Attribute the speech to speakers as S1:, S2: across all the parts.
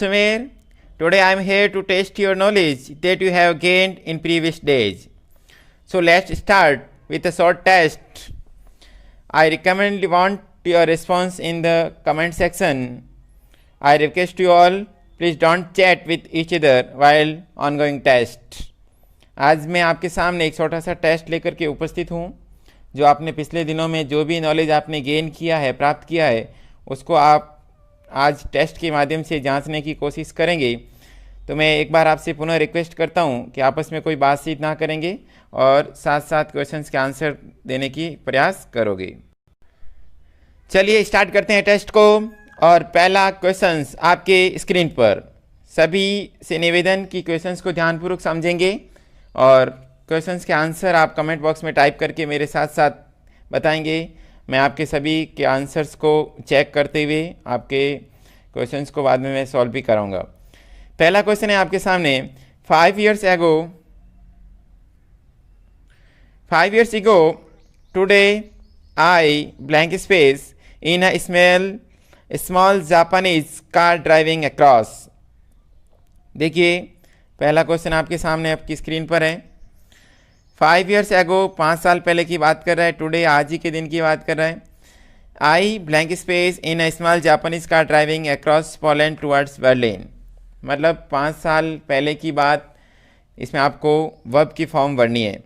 S1: Samir, today I am here to test your knowledge that you have gained in previous days. So let's start with a short test. I recommend want your response in the comment section. I request you all, please don't chat with each other while ongoing test. आज मैं आपके सामने एक छोटा सा test लेकर के उपस्थित हूँ। जो आपने पिछले दिनों में जो भी नॉलेज आपने गेन किया है, प्राप्त किया है, उसको आप आज टेस्ट के माध्यम से जांचने की कोशिश करेंगे। तो मैं एक बार आपसे पुनः रिक्वेस्ट करता हूं कि आपस में कोई बातचीत ना करेंगे और साथ साथ क्वेश्चंस के आंसर देने की प्रयास करोगे। चलिए स्टार्ट करते हैं टेस्ट को। और पहला क्वेश्चंस आपके स्क्रीन पर। सभी से निवेदन कि क्वेश्चंस को ध्यानपूर्वक समझेंगे और क्वेश्चंस के आंसर आप कमेंट बॉक्स में टाइप करके मेरे साथ साथ बताएंगे। मैं आपके सभी के आंसर्स को चेक करते हुए आपके क्वेश्चंस को बाद में मैं सॉल्व भी कराऊंगा। पहला क्वेश्चन है आपके सामने। 5 years ago today I blank space in a small Japanese car driving across। देखिए पहला क्वेश्चन आपके सामने आपकी स्क्रीन पर है। 5 years ago 5 साल पहले की बात कर रहा है। टुडे आज ही के दिन की बात कर रहा है। आई blank space in a small Japanese car driving across Poland towards Berlin. मतलब 5 साल पहले की बात, इसमें आपको वर्ब की फॉर्म भरनी है।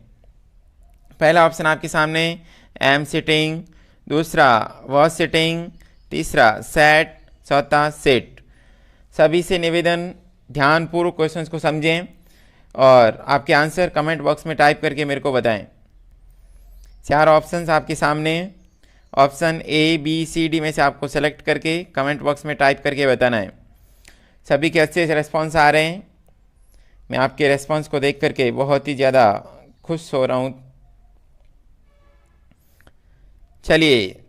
S1: पहला ऑप्शन आपके सामने एम सिटिंग, दूसरा वॉज सिटिंग, तीसरा सैट, चौथा सिट। सभी से निवेदन ध्यानपूर्वक क्वेश्चंस को समझें और आपके आंसर कमेंट बॉक्स में टाइप करके मेरे को बताएं। 4 ऑप्शंस आपके सामने। Option A B C D में से आपको सेलेक्ट करके कमेंट बॉक्स में टाइप करके बताना है। सभी के अच्छे से रेस्पॉन्स आ रहे हैं। मैं आपके रेस्पॉन्स को देख करके बहुत ही ज़्यादा खुश हो रहा हूँ। चलिए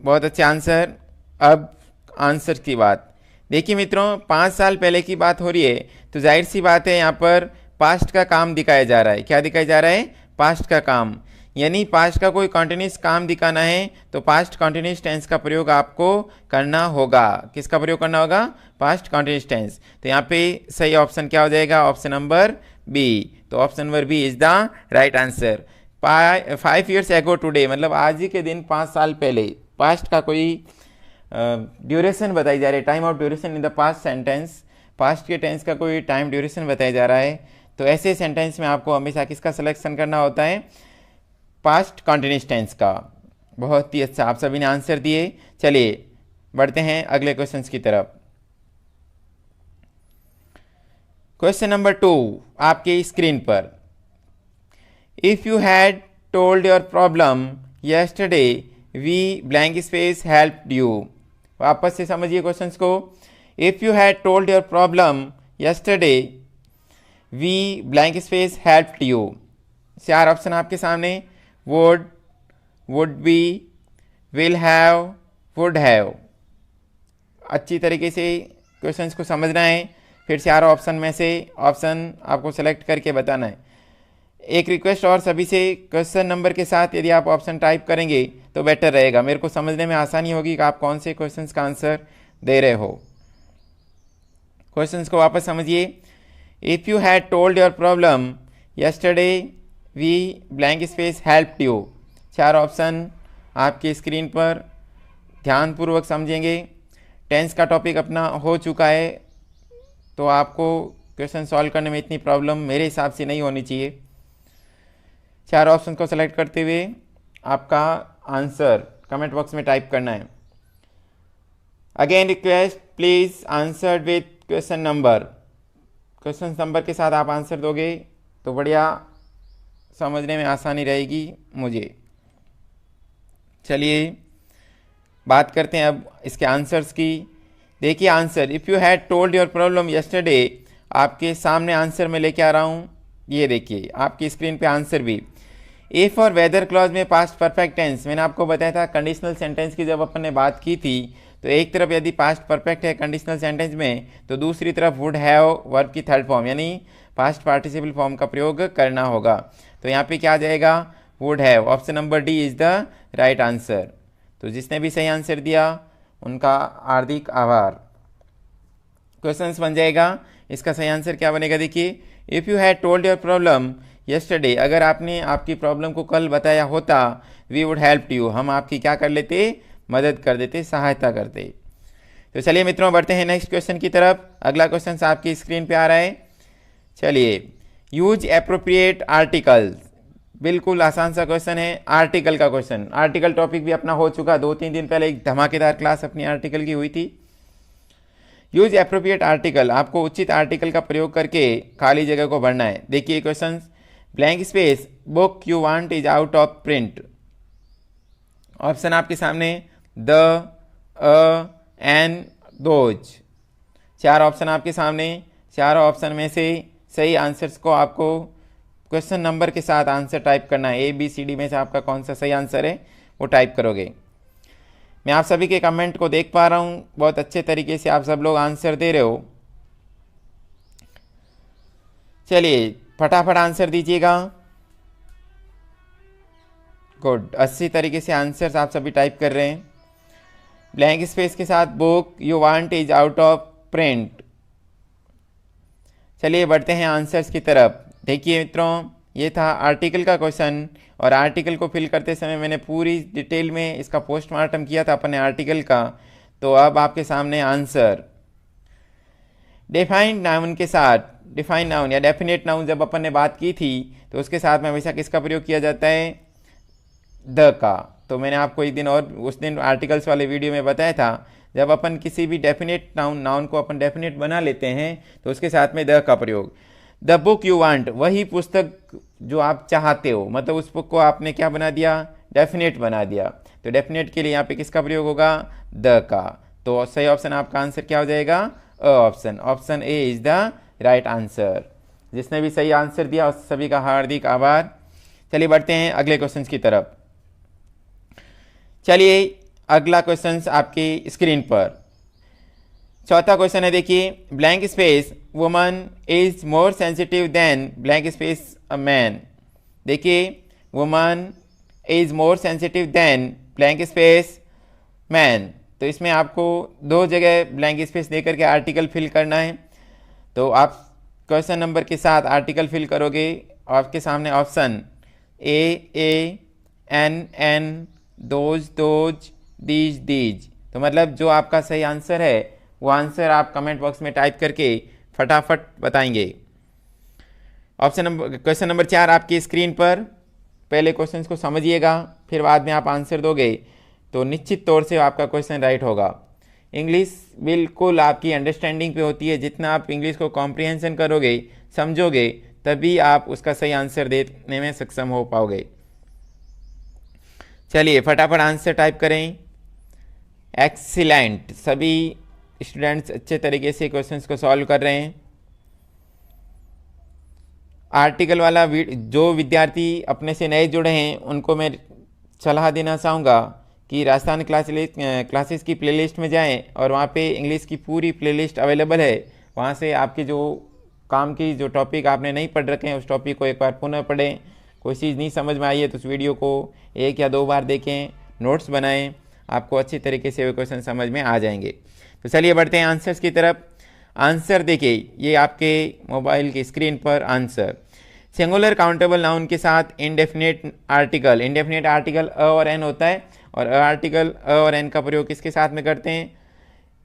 S1: बहुत अच्छे आंसर। अब आंसर की बात देखिए मित्रों, 5 साल पहले की बात हो रही है तो जाहिर सी बात है यहाँ पर पास्ट का काम दिखाया जा रहा है। क्या दिखाया जा रहा है? पास्ट का काम। यानी पास्ट का कोई कॉन्टिन्यूस काम दिखाना है तो पास्ट कॉन्टिन्यूस टेंस का प्रयोग आपको करना होगा। किसका प्रयोग करना होगा? Past continuous tense. तो यहाँ पे सही ऑप्शन क्या हो जाएगा? Option number B. तो option number B is the right answer. 5 years ago today मतलब आज ही के दिन 5 साल पहले। पास्ट का कोई ड्यूरेशन बताई जा रही है, time of duration in the past sentence. Past के टेंस का कोई टाइम ड्यूरेशन बताया जा रहा है तो ऐसे सेंटेंस में आपको हमेशा किसका सिलेक्शन करना होता है? पास्ट कॉन्टिन्यूस टेंस का। बहुत ही अच्छा, आप सभी ने आंसर दिए। चलिए बढ़ते हैं अगले क्वेश्चंस की तरफ। क्वेश्चन नंबर 2 आपके स्क्रीन पर। If you had told your problem yesterday we blank space helped you. वापस से समझिए क्वेश्चंस को। If you had told your problem yesterday we blank space helped you. 4 option आपके सामने। Would, would be, will have, would have. अच्छी तरीके से questions को समझना है। फिर 4 ऑप्शन में से ऑप्शन आपको सेलेक्ट करके बताना है। एक रिक्वेस्ट और सभी से, क्वेश्चन नंबर के साथ यदि आप ऑप्शन टाइप करेंगे तो बेटर रहेगा। मेरे को समझने में आसानी होगी कि आप कौन से क्वेश्चंस का आंसर दे रहे हो। क्वेश्चंस को वापस समझिए। If you had told your problem yesterday we blank space helped you. 4 option आपकी स्क्रीन पर, ध्यानपूर्वक समझेंगे। टेंस का टॉपिक अपना हो चुका है तो आपको क्वेश्चन सॉल्व करने में इतनी प्रॉब्लम मेरे हिसाब से नहीं होनी चाहिए। 4 ऑप्शन को सेलेक्ट करते हुए आपका आंसर कमेंट बॉक्स में टाइप करना है। Again request, please answer with question number. Question number के साथ आप आंसर दोगे तो बढ़िया समझने में आसानी रहेगी मुझे। चलिए बात करते हैं अब इसके आंसर्स की। देखिए answer, if you had told your problem yesterday, आपके सामने आंसर में लेके आ रहा हूँ। ये देखिए आपकी स्क्रीन पे आंसर भी। इफ़ और वेदर क्लॉज में पास्ट परफेक्ट टेंस, मैंने आपको बताया था कंडीशनल सेंटेंस की जब अपन ने बात की थी तो एक तरफ यदि पास्ट परफेक्ट है कंडीशनल सेंटेंस में तो दूसरी तरफ वुड हैव वर्ब की थर्ड फॉर्म यानी पास्ट पार्टिसिपल फॉर्म का प्रयोग करना होगा। तो यहाँ पे क्या आ जाएगा? Would have. Option number D is the right answer. तो जिसने भी सही आंसर दिया उनका हार्दिक आभार। क्वेश्चंस बन जाएगा। इसका सही आंसर क्या बनेगा, देखिए, if you had told your problem yesterday, अगर आपने आपकी प्रॉब्लम को कल बताया होता, वी वुड हेल्प यू, हम आपकी क्या कर लेते, मदद कर देते, सहायता करते। तो चलिए मित्रों, बढ़ते हैं नेक्स्ट क्वेश्चन की तरफ। अगला क्वेश्चन आपकी स्क्रीन पे आ रहा है। चलिए, यूज एप्रोप्रिएट आर्टिकल्स, बिल्कुल आसान सा क्वेश्चन है, आर्टिकल का क्वेश्चन। आर्टिकल टॉपिक भी अपना हो चुका, 2-3 दिन पहले एक धमाकेदार क्लास अपनी आर्टिकल की हुई थी। यूज एप्रोप्रिएट आर्टिकल, आपको उचित आर्टिकल का प्रयोग करके खाली जगह को भरना है। देखिए question, blank space, book you want is out of print. Option आपके सामने, the, a, an, those, 4 option आपके सामने। 4 ऑप्शन में से सही आंसर्स को आपको क्वेश्चन नंबर के साथ आंसर टाइप करना है। ABCD में से आपका कौन सा सही आंसर है वो टाइप करोगे। मैं आप सभी के कमेंट को देख पा रहा हूँ, बहुत अच्छे तरीके से आप सब लोग आंसर दे रहे हो। चलिए फटाफट आंसर दीजिएगा। गुड, 80 तरीके से आंसर्स आप सभी टाइप कर रहे हैं। ब्लैंक स्पेस के साथ book you want is out of print. चलिए बढ़ते हैं आंसर्स की तरफ। देखिए मित्रों, ये था आर्टिकल का क्वेश्चन, और आर्टिकल को फिल करते समय मैंने पूरी डिटेल में इसका पोस्टमार्टम किया था अपने आर्टिकल का। तो अब आपके सामने आंसर। डिफाइंड नाउन के साथ, डिफाइंड नाउन या डेफिनेट नाउन जब अपन ने बात की थी तो उसके साथ में हमेशा किसका प्रयोग किया जाता है, द का। तो मैंने आपको एक दिन और उस दिन आर्टिकल्स वाले वीडियो में बताया था, जब अपन किसी भी डेफिनेट नाउन को अपन डेफिनेट बना लेते हैं तो उसके साथ में द का प्रयोग। द बुक यू वांट, वही पुस्तक जो आप चाहते हो, मतलब उस बुक को आपने क्या बना दिया, डेफिनेट बना दिया। तो डेफिनेट के लिए यहाँ पे किसका प्रयोग होगा, द का। तो सही ऑप्शन आपका आंसर क्या हो जाएगा, option. Option A is the right answer. जिसने भी सही आंसर दिया उस सभी का हार्दिक आभार। चलिए बढ़ते हैं अगले क्वेश्चन की तरफ। चलिए अगला क्वेश्चन आपकी स्क्रीन पर, चौथा क्वेश्चन है। देखिए, blank space, woman is more sensitive than blank space a man. देखिए, woman is more sensitive than blank space man. तो इसमें आपको 2 जगह ब्लैंक स्पेस देकर के आर्टिकल फिल करना है। तो आप क्वेश्चन नंबर के साथ आर्टिकल फिल करोगे। आपके सामने option A, an, those, these. तो मतलब जो आपका सही आंसर है वो आंसर आप कमेंट बॉक्स में टाइप करके फटाफट बताएंगे। क्वेश्चन नंबर 4 आपकी स्क्रीन पर। पहले क्वेश्चन को समझिएगा, फिर बाद में आप आंसर दोगे तो निश्चित तौर से आपका क्वेश्चन राइट होगा। इंग्लिश बिल्कुल आपकी अंडरस्टैंडिंग पे होती है। जितना आप इंग्लिश को कॉम्प्रिहेंशन करोगे, समझोगे, तभी आप उसका सही आंसर देने में सक्षम हो पाओगे। चलिए फटाफट आंसर टाइप करें। एक्सीलेंट, सभी स्टूडेंट्स अच्छे तरीके से क्वेश्चंस को सॉल्व कर रहे हैं। आर्टिकल वाला जो विद्यार्थी अपने से नए जुड़े हैं उनको मैं सलाह देना चाहूँगा कि राजस्थान क्लासेस की प्लेलिस्ट में जाएं, और वहाँ पे इंग्लिश की पूरी प्लेलिस्ट अवेलेबल है। वहाँ से आपके जो काम की जो टॉपिक आपने नहीं पढ़ रखे हैं उस टॉपिक को एक बार पुनः पढ़ें। कोई चीज़ नहीं समझ में आई है तो उस वीडियो को 1 या 2 बार देखें, नोट्स बनाएं, आपको अच्छी तरीके से वो क्वेश्चन समझ में आ जाएंगे। तो चलिए बढ़ते हैं आंसर्स की तरफ। आंसर देखिए, ये आपके मोबाइल की स्क्रीन पर आंसर। सिंगुलर काउंटेबल नाउन के साथ इंडेफिनेट आर्टिकल अ और एन होता है, और आर्टिकल अ और एन का प्रयोग किसके साथ में करते हैं,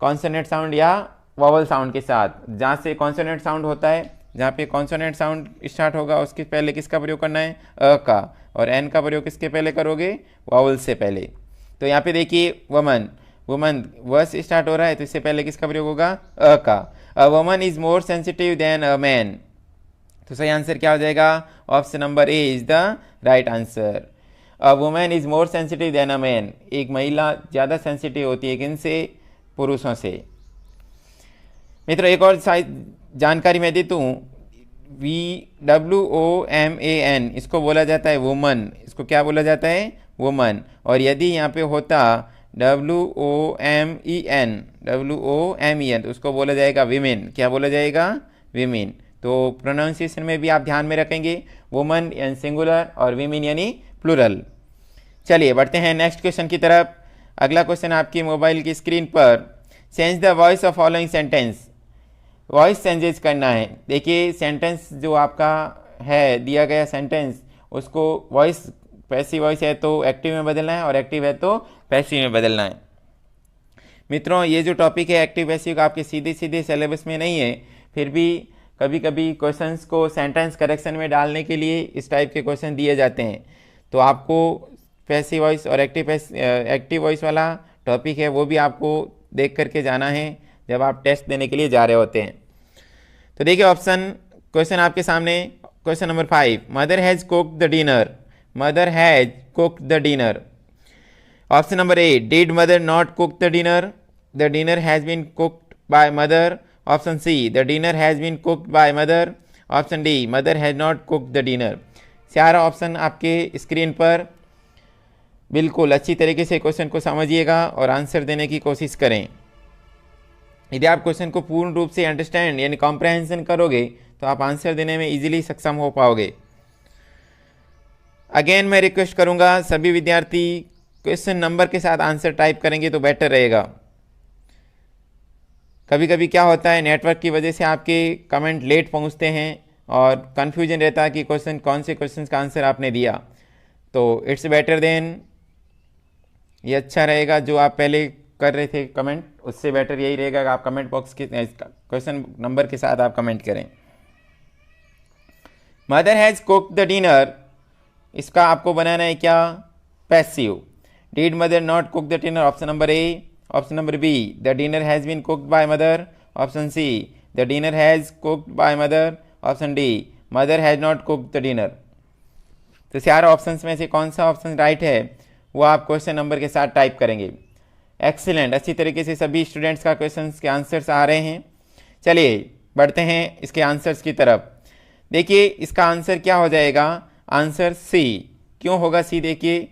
S1: कॉन्सोनेंट साउंड या वॉवल साउंड के साथ। जहाँ से कॉन्सोनेंट साउंड होता है, जहाँ पे कॉन्सोनेंट साउंड स्टार्ट होगा उसके पहले किसका प्रयोग करना है, अ का, और एन का प्रयोग किसके पहले करोगे, वॉवल से पहले। तो यहाँ पे देखिए, वुमन व से स्टार्ट हो रहा है तो इससे पहले किसका प्रयोग होगा, अ का। A woman is more sensitive then a man. तो सही आंसर क्या हो जाएगा, option number A is the right answer. A woman is more sensitive then a man, एक महिला ज़्यादा सेंसिटिव होती है किनसे, पुरुषों से। मित्रों एक और जानकारी मैं देता हूँ, WOMAN इसको बोला जाता है वुमन, इसको क्या बोला जाता है, वुमन। और यदि यहाँ पे होता WOMEN तो उसको बोला जाएगा विमेन। क्या बोला जाएगा, विमेन। तो प्रोनाउंसिएशन में भी आप ध्यान में रखेंगे, वुमन यानी सिंगुलर और विमेन यानी प्लूरल। चलिए बढ़ते हैं नेक्स्ट क्वेश्चन की तरफ। अगला क्वेश्चन आपकी मोबाइल की स्क्रीन पर। Change the voice of following sentence. Voice changes करना है। देखिए सेंटेंस जो आपका है दिया गया सेंटेंस, उसको वॉइस, पैसिव वॉइस है तो एक्टिव में बदलना है और एक्टिव है तो पैसिव में बदलना है। मित्रों ये जो टॉपिक है एक्टिव पैसिव का आपके सीधे सीधे सिलेबस में नहीं है, फिर भी कभी कभी क्वेश्चंस को सेंटेंस करेक्शन में डालने के लिए इस टाइप के क्वेश्चन दिए जाते हैं। तो आपको पैसिव वॉइस और एक्टिव वॉइस वाला टॉपिक है वो भी आपको देख करके जाना है जब आप टेस्ट देने के लिए जा रहे होते हैं। तो देखिए ऑप्शन क्वेश्चन आपके सामने, question number 5, mother has cooked the dinner, mother has cooked the dinner. Option number 8, did mother not cook the dinner, the dinner has been cooked by mother. Option C, the dinner has been cooked by mother. Option D, mother has not cooked the dinner. सारा option आपके screen पर, बिल्कुल अच्छी तरीके से question को समझिएगा और आंसर देने की कोशिश करें। यदि आप क्वेश्चन को पूर्ण रूप से अंडरस्टैंड यानी कॉम्प्रहेंशन करोगे तो आप आंसर देने में इजीली सक्षम हो पाओगे। अगेन मैं रिक्वेस्ट करूंगा सभी विद्यार्थी क्वेश्चन नंबर के साथ आंसर टाइप करेंगे तो बेटर रहेगा। कभी कभी क्या होता है नेटवर्क की वजह से आपके कमेंट लेट पहुंचते हैं और कन्फ्यूजन रहता है कि क्वेश्चन कौन से क्वेश्चन का आंसर आपने दिया। तो इट्स बेटर देन, ये अच्छा रहेगा जो आप पहले कर रहे थे कमेंट, उससे बेटर यही रहेगा कि आप कमेंट बॉक्स के क्वेश्चन नंबर के साथ आप कमेंट करें। Mother has cooked the dinner, इसका आपको बनाना है क्या, passive. Did mother not cook the dinner, option number A. Option number B, the dinner has been cooked by mother. Option C, the dinner has cooked by mother. Option D, mother has not cooked the dinner. तो चार options में से कौन सा option right है वो आप question number के साथ टाइप करेंगे। एक्सीलेंट, अच्छी तरीके से सभी स्टूडेंट्स का क्वेश्चंस के आंसर्स आ रहे हैं। चलिए बढ़ते हैं इसके आंसर्स की तरफ। देखिए इसका आंसर क्या हो जाएगा, आंसर सी। क्यों होगा सी, देखिए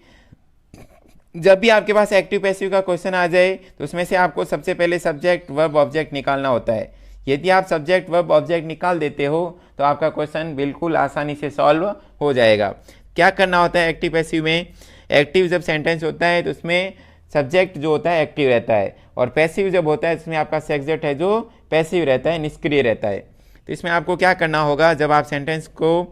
S1: जब भी आपके पास एक्टिव पैसिव का क्वेश्चन आ जाए तो उसमें से आपको सबसे पहले सब्जेक्ट वर्ब ऑब्जेक्ट निकालना होता है। यदि आप सब्जेक्ट वर्ब ऑब्जेक्ट निकाल देते हो तो आपका क्वेश्चन बिल्कुल आसानी से सॉल्व हो जाएगा। क्या करना होता है एक्टिव पैसिव में, एक्टिव जब सेंटेंस होता है तो उसमें सब्जेक्ट जो होता है एक्टिव रहता है और पैसिव जब होता है इसमें आपका सब्जेक्ट है जो पैसिव रहता है, निष्क्रिय रहता है। तो इसमें आपको क्या करना होगा, जब आप सेंटेंस को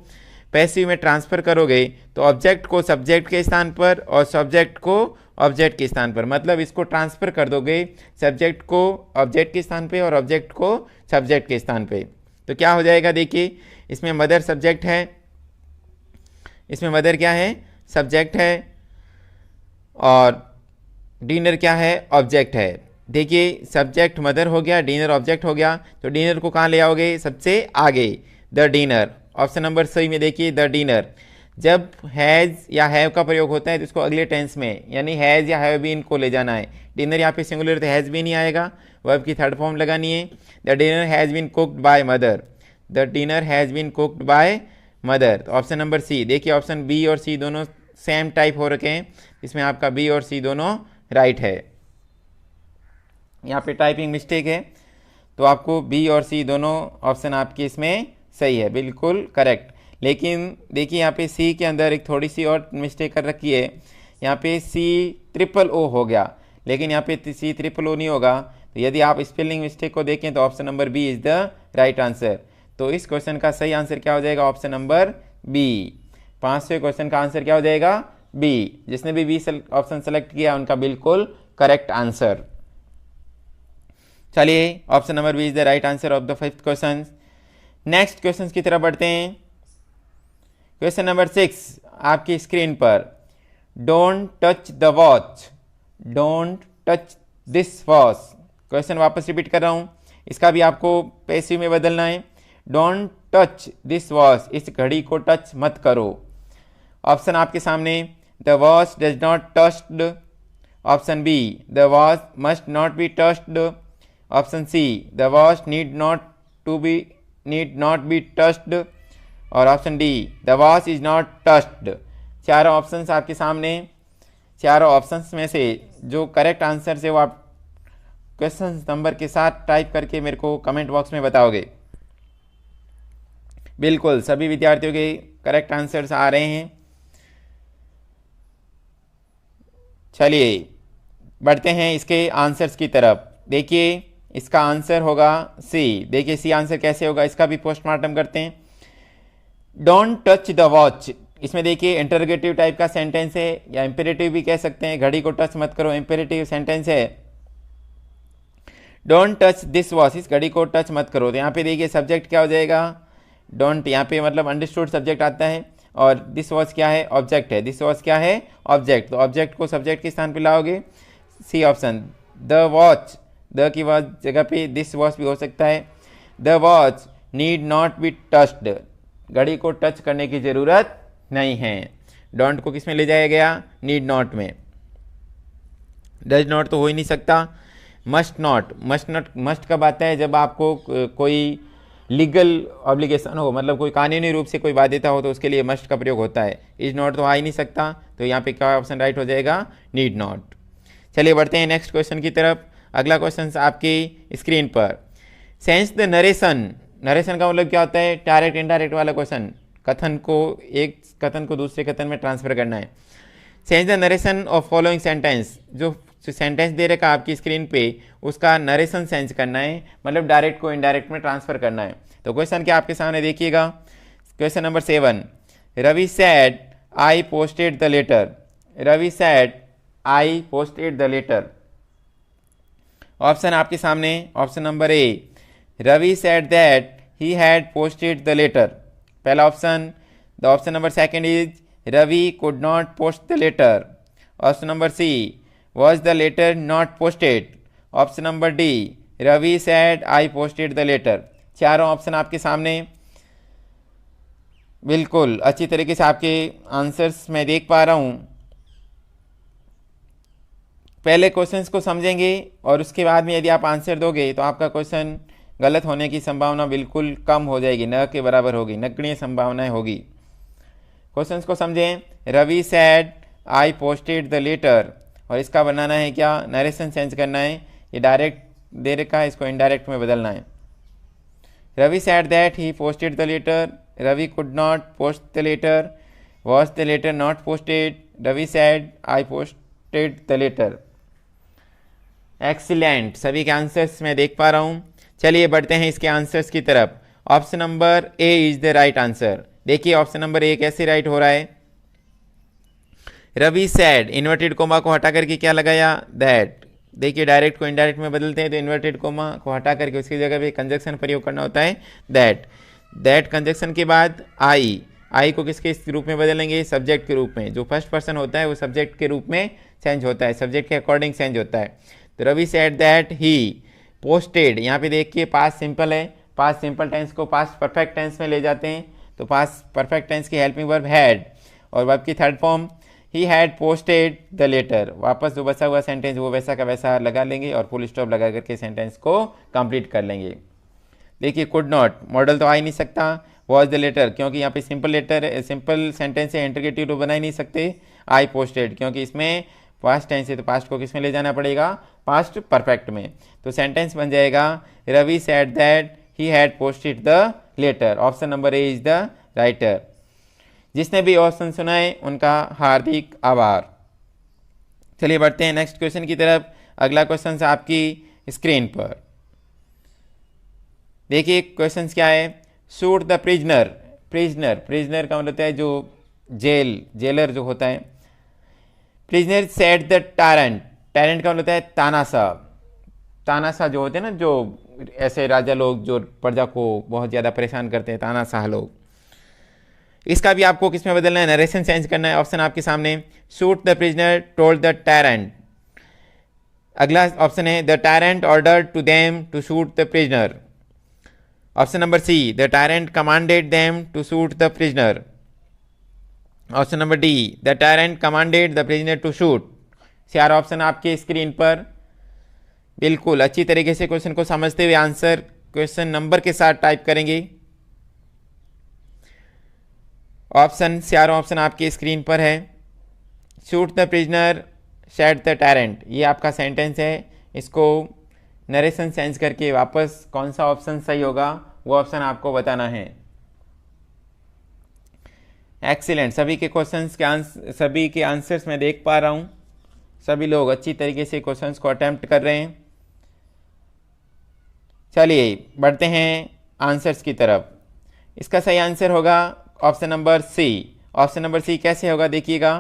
S1: पैसिव में ट्रांसफ़र करोगे तो ऑब्जेक्ट को सब्जेक्ट के स्थान पर और सब्जेक्ट को ऑब्जेक्ट के स्थान पर, मतलब इसको ट्रांसफ़र कर दोगे सब्जेक्ट को ऑब्जेक्ट के स्थान पे और ऑब्जेक्ट को सब्जेक्ट के स्थान पे। तो क्या हो जाएगा, देखिए इसमें मदर सब्जेक्ट है, इसमें मदर क्या है, सब्जेक्ट है, और डिनर क्या है, ऑब्जेक्ट है। देखिए सब्जेक्ट मदर हो गया, डिनर ऑब्जेक्ट हो गया, तो डिनर को कहाँ ले आओगे, सबसे आगे, the dinner. Option number C में देखिए द डिनर। जब हैज़ या हैव का प्रयोग होता है तो इसको अगले टेंस में यानी हैज़ या हैव बीन को ले जाना है। डिनर यहाँ पे सिंगुलर तो हैज़ बीन ही आएगा, वर्ब की थर्ड फॉर्म लगानी है। The dinner has been cooked by mother, the dinner has been cooked by mother. तो ऑप्शन नंबर सी, देखिए ऑप्शन बी और सी दोनों सेम टाइप हो रखे हैं, इसमें आपका बी और सी दोनों राइट है। यहाँ पे टाइपिंग मिस्टेक है तो आपको बी और सी दोनों ऑप्शन आपकी इसमें सही है, बिल्कुल करेक्ट। लेकिन देखिए यहाँ पे सी के अंदर एक थोड़ी सी और मिस्टेक कर रखी है, यहाँ पे सी ट्रिपल ओ हो गया, लेकिन यहाँ पे सी ट्रिपल ओ नहीं होगा। तो यदि आप स्पेलिंग मिस्टेक को देखें तो option number B is the right answer. तो इस क्वेश्चन का सही आंसर क्या हो जाएगा, ऑप्शन नंबर बी। 5वें क्वेश्चन का आंसर क्या हो जाएगा, बी। जिसने भी बी ऑप्शन सेलेक्ट किया उनका बिल्कुल करेक्ट आंसर। चलिए option number B is the right answer of the 5th question. Next question की तरफ बढ़ते हैं। क्वेश्चन नंबर 6 आपकी स्क्रीन पर, don't touch the watch, don't touch this watch. Question वापस रिपीट कर रहा हूं, इसका भी आपको पैसिव में बदलना है। डोंट टच दिस वॉच, इस घड़ी को टच मत करो। ऑप्शन आपके सामने, the watch does not touched. Option B, the watch must not be touched. Option C, the watch need not be touched. और option D, the watch is not touched. चारों options आपके सामने। चारों options में से जो करेक्ट आंसर है वो आप क्वेश्चन नंबर के साथ टाइप करके मेरे को कमेंट बॉक्स में बताओगे। बिल्कुल सभी विद्यार्थियों के करेक्ट आंसर्स आ रहे हैं। चलिए बढ़ते हैं इसके आंसर्स की तरफ। देखिए इसका आंसर होगा सी। देखिए सी आंसर कैसे होगा, इसका भी पोस्टमार्टम करते हैं। डोंट टच द वॉच, इसमें देखिए इंटरोगेटिव टाइप का सेंटेंस है या इंपेरेटिव भी कह सकते हैं, घड़ी को टच मत करो, इंपेरेटिव सेंटेंस है। डोंट टच दिस वॉच, इस घड़ी को टच मत करो। तो यहाँ पे देखिए सब्जेक्ट क्या हो जाएगा, डोंट, यहाँ पे मतलब अंडरस्टूड सब्जेक्ट आता है, और दिस वॉच क्या है, ऑब्जेक्ट है। दिस वॉच क्या है, ऑब्जेक्ट। तो ऑब्जेक्ट को सब्जेक्ट के स्थान पे लाओगे, C option. The watch, the की जगह पे दिस वॉच भी हो सकता है। The watch need not be touched, घड़ी को टच करने की ज़रूरत नहीं है। डोंट को किस में ले जाया गया, नीड नॉट में। डज नॉट तो हो ही नहीं सकता। मस्ट नॉट, मस्ट कब आता है, जब आपको कोई लीगल ऑब्लिगेशन हो, मतलब कोई कानूनी रूप से कोई बाध्यता हो, तो उसके लिए मस्ट का प्रयोग होता है। इज नॉट तो आ ही नहीं सकता, तो यहाँ पे क्या ऑप्शन राइट हो जाएगा, नीड नॉट। चलिए बढ़ते हैं नेक्स्ट क्वेश्चन की तरफ। अगला क्वेश्चन आपकी स्क्रीन पर, सेंस द नरेशन, नरेशन का मतलब क्या होता है, डायरेक्ट इनडायरेक्ट वाला क्वेश्चन, कथन को, एक कथन को दूसरे कथन में ट्रांसफर करना है। Sense the narration of following sentence, जो सेंटेंस दे रखा आपकी स्क्रीन पे, उसका नरेशन सेंस करना है, मतलब डायरेक्ट को इनडायरेक्ट में ट्रांसफर करना है। तो क्वेश्चन क्या आपके सामने देखिएगा, question number 7, Ravi said I posted the letter. Ravi said I posted the letter. Option आपके सामने, option number A, Ravi said that he had posted the letter, पहला ऑप्शन। The option number second is Ravi could not post the letter. Option number C, was the letter not posted। Option number D, Ravi said I posted the letter। चारों option आपके सामने, बिल्कुल अच्छी तरीके से आपके आंसर्स मैं देख पा रहा हूँ। पहले क्वेश्चंस को समझेंगे और उसके बाद में यदि आप आंसर दोगे तो आपका क्वेश्चन गलत होने की संभावना बिल्कुल कम हो जाएगी, न के बराबर होगी, नगण्य संभावनाएं होगी। क्वेश्चंस को समझें। Ravi said I posted the letter, और इसका बनाना है क्या, नरेशन सेंस करना है। ये डायरेक्ट दे रखा है, इसको इनडायरेक्ट में बदलना है। Ravi said that he posted the letter, Ravi could not post the letter, was the letter not posted, Ravi said I posted the letter. Excellent, सभी के आंसर्स मैं देख पा रहा हूँ। चलिए बढ़ते हैं इसके आंसर्स की तरफ। Option number A is the right answer. देखिए ऑप्शन नंबर ए कैसे राइट हो रहा है, रवि सैड, इन्वर्टेड कोमा को हटा करके क्या लगाया, दैट। देखिए डायरेक्ट को इनडायरेक्ट में बदलते हैं, तो इन्वर्टेड कोमा को हटा करके उसकी जगह पे कंजक्शन प्रयोग करना होता है, दैट। दैट कंजक्शन के बाद आई, आई को किसके रूप में बदलेंगे, सब्जेक्ट के रूप में। जो फर्स्ट पर्सन होता है वो सब्जेक्ट के रूप में चेंज होता है, सब्जेक्ट के अकॉर्डिंग चेंज होता है। तो Ravi said that he posted, यहाँ पे देखिए पास्ट सिंपल है, पास्ट सिंपल टेंस को पास्ट परफेक्ट टेंस में ले जाते हैं, तो पास्ट परफेक्ट टेंस की हेल्पिंग वर्ब हैड, और वर्ब की third form he had posted the letter. वापस जो बचा हुआ सेंटेंस वो वैसा का वैसा लगा लेंगे और फुल स्टॉप लगा करके सेंटेंस को कंप्लीट कर लेंगे। देखिए कुड नॉट, मॉडल तो आ ही नहीं सकता। वॉज द लेटर, क्योंकि यहाँ पे सिंपल लेटर, सिंपल सेंटेंस है, इंटरगेटिव तो बना ही नहीं सकते। आई पोस्टेड, क्योंकि इसमें पास्ट टेंस है, तो पास्ट को किस में ले जाना पड़ेगा, पास्ट परफेक्ट में। तो सेंटेंस बन जाएगा Ravi said that he had posted the letter. Option number A is the writer. जिसने भी ऑप्शन सुनाए उनका हार्दिक आभार। चलिए बढ़ते हैं नेक्स्ट क्वेश्चन की तरफ। अगला क्वेश्चन आपकी स्क्रीन पर देखिए, क्वेश्चन क्या है, shoot the prisoner. Prisoner, prisoner का मतलब होता है जो जेलर जो होता है। Prisoner said the tyrant, tyrant का मतलब होता है तानाशाह। तानाशाह जो होते हैं ना, जो ऐसे राजा लोग जो प्रजा को बहुत ज़्यादा परेशान करते हैं, तानाशाह लोग। इसका भी आपको किस में बदलना है, नरेशन चेंज करना है। ऑप्शन आपके सामने, shoot the prisoner told the tyrant. अगला ऑप्शन है the tyrant order to them to shoot the prisoner. Option number C, the tyrant commanded them to shoot the prisoner. Option number D, the tyrant commanded the prisoner to shoot. चार option आपके screen पर। बिल्कुल अच्छी तरीके से question को समझते हुए आंसर क्वेश्चन नंबर के साथ टाइप करेंगे। ऑप्शन, चारों ऑप्शन आपकी स्क्रीन पर है। Shoot the prisoner, said the tyrant, ये आपका सेंटेंस है। इसको नरेशन चेंज करके वापस कौन सा ऑप्शन सही होगा वो ऑप्शन आपको बताना है। एक्सीलेंट, सभी के क्वेश्चंस के सभी के आंसर्स मैं देख पा रहा हूँ। सभी लोग अच्छी तरीके से क्वेश्चंस को अटेम्प्ट कर रहे हैं। चलिए बढ़ते हैं आंसर्स की तरफ। इसका सही आंसर होगा option number C. Option number C कैसे होगा देखिएगा,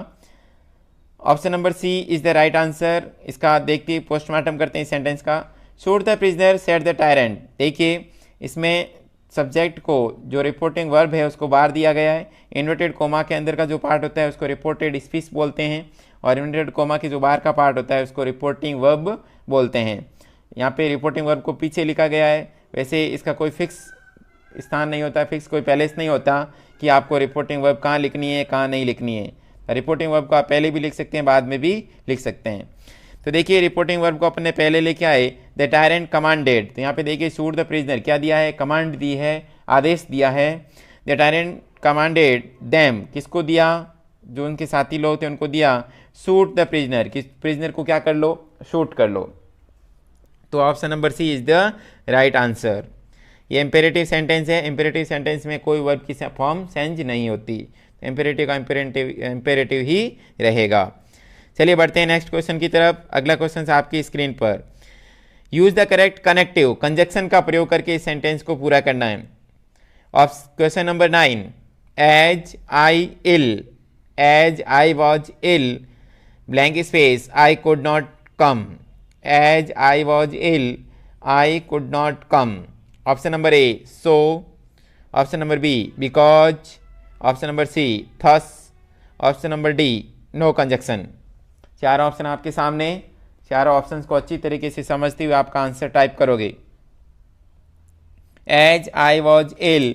S1: option number C is the right answer. इसका देखते पोस्टमार्टम करते हैं सेंटेंस का। Shoot the prisoner said the tyrant. देखिए इसमें सब्जेक्ट को जो रिपोर्टिंग वर्ब है उसको बाहर दिया गया है। इन्वर्टेड कोमा के अंदर का जो पार्ट होता है उसको रिपोर्टेड स्पीच बोलते हैं, और इन्वर्टेड कोमा के जो बाहर का पार्ट होता है उसको रिपोर्टिंग वर्ब बोलते हैं। यहाँ पे रिपोर्टिंग वर्ब को पीछे लिखा गया है। वैसे इसका कोई फिक्स स्थान नहीं होता, फिक्स कोई पैलेस नहीं होता कि आपको रिपोर्टिंग वर्ब कहाँ लिखनी है कहाँ नहीं लिखनी है। रिपोर्टिंग वर्ब को आप पहले भी लिख सकते हैं, बाद में भी लिख सकते हैं। तो देखिए रिपोर्टिंग वर्ब को अपने पहले लेके आए, द टायरेंट कमांडेड। तो यहाँ पे देखिए शूट द प्रिजनर क्या दिया है, कमांड दी है, आदेश दिया है। द टायरेंट कमांडेड देम, किसको दिया, जो उनके साथी लोग थे उनको दिया। शूट द प्रिजनर, किस प्रिजनर को क्या कर लो, शूट कर लो। तो option number C is the right answer. ये इंपेरेटिव सेंटेंस है। इंपेरेटिव सेंटेंस में कोई वर्ब की फॉर्म चेंज नहीं होती, इंपेरेटिव का इंपेरेटिव ही रहेगा। चलिए बढ़ते हैं नेक्स्ट क्वेश्चन की तरफ। अगला क्वेश्चन आपकी स्क्रीन पर। Use the correct connective, conjunction का प्रयोग करके इस सेंटेंस को पूरा करना है। Question number 9, as I ill, as I was ill, blank space, I could not come. As I was ill, I could not come. Option number A so, option number B because, option number C thus, option number D no conjunction. चार option आपके सामने, चारों options को अच्छी तरीके से समझते हुए आपका आंसर टाइप करोगे। As I was ill,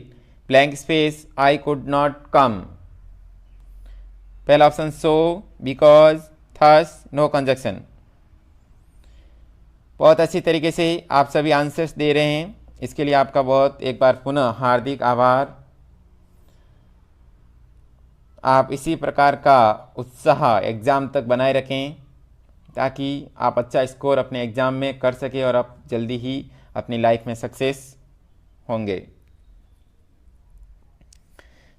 S1: blank space, I could not come. पहला option so, because, thus, no conjunction. बहुत अच्छी तरीके से आप सभी आंसर्स दे रहे हैं, इसके लिए आपका बहुत एक बार पुनः हार्दिक आभार। आप इसी प्रकार का उत्साह एग्ज़ाम तक बनाए रखें ताकि आप अच्छा स्कोर अपने एग्ज़ाम में कर सकें और आप जल्दी ही अपनी लाइफ में सक्सेस होंगे।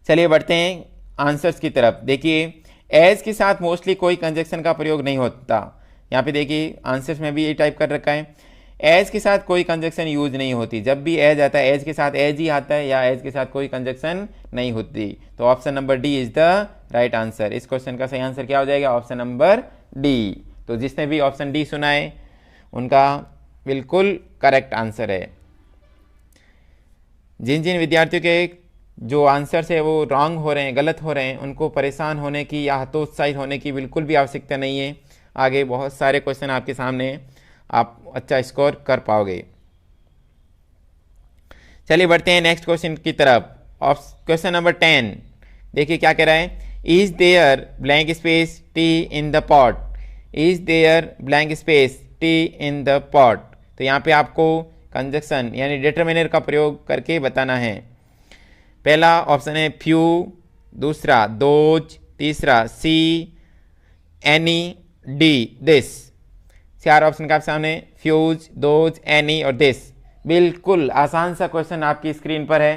S1: चलिए बढ़ते हैं आंसर्स की तरफ। देखिए एज के साथ मोस्टली कोई कंजक्शन का प्रयोग नहीं होता। यहाँ पे देखिए आंसर्स में भी ये टाइप कर रखा है, एज के साथ कोई कंजक्शन यूज नहीं होती। जब भी एज आता है एज के साथ एज ही आता है, या एज के साथ कोई कंजक्शन नहीं होती। तो option number D is the right answer. इस क्वेश्चन का सही आंसर क्या हो जाएगा, ऑप्शन नंबर डी। तो जिसने भी ऑप्शन डी सुना है उनका बिल्कुल करेक्ट आंसर है। जिन जिन विद्यार्थियों के जो आंसर्स है वो रॉन्ग हो रहे हैं, गलत हो रहे हैं, उनको परेशान होने की या हतोत्साहित होने की बिल्कुल भी आवश्यकता नहीं है। आगे बहुत सारे क्वेश्चन आपके सामने, आप अच्छा स्कोर कर पाओगे। चलिए बढ़ते हैं नेक्स्ट क्वेश्चन की तरफ। क्वेश्चन नंबर 10 देखिए क्या कह रहा है, is there blank space tea in the pot, is there blank space tea in the pot. तो यहाँ पे आपको कंजक्शन यानी डिटरमिनर का प्रयोग करके बताना है। पहला ऑप्शन है फ्यू, दूसरा दोज, तीसरा सी, एनी, डी दिस। चार ऑप्शन का सामने फ्यूज, दोज, एनी और दिस। बिल्कुल आसान सा क्वेश्चन आपकी स्क्रीन पर है।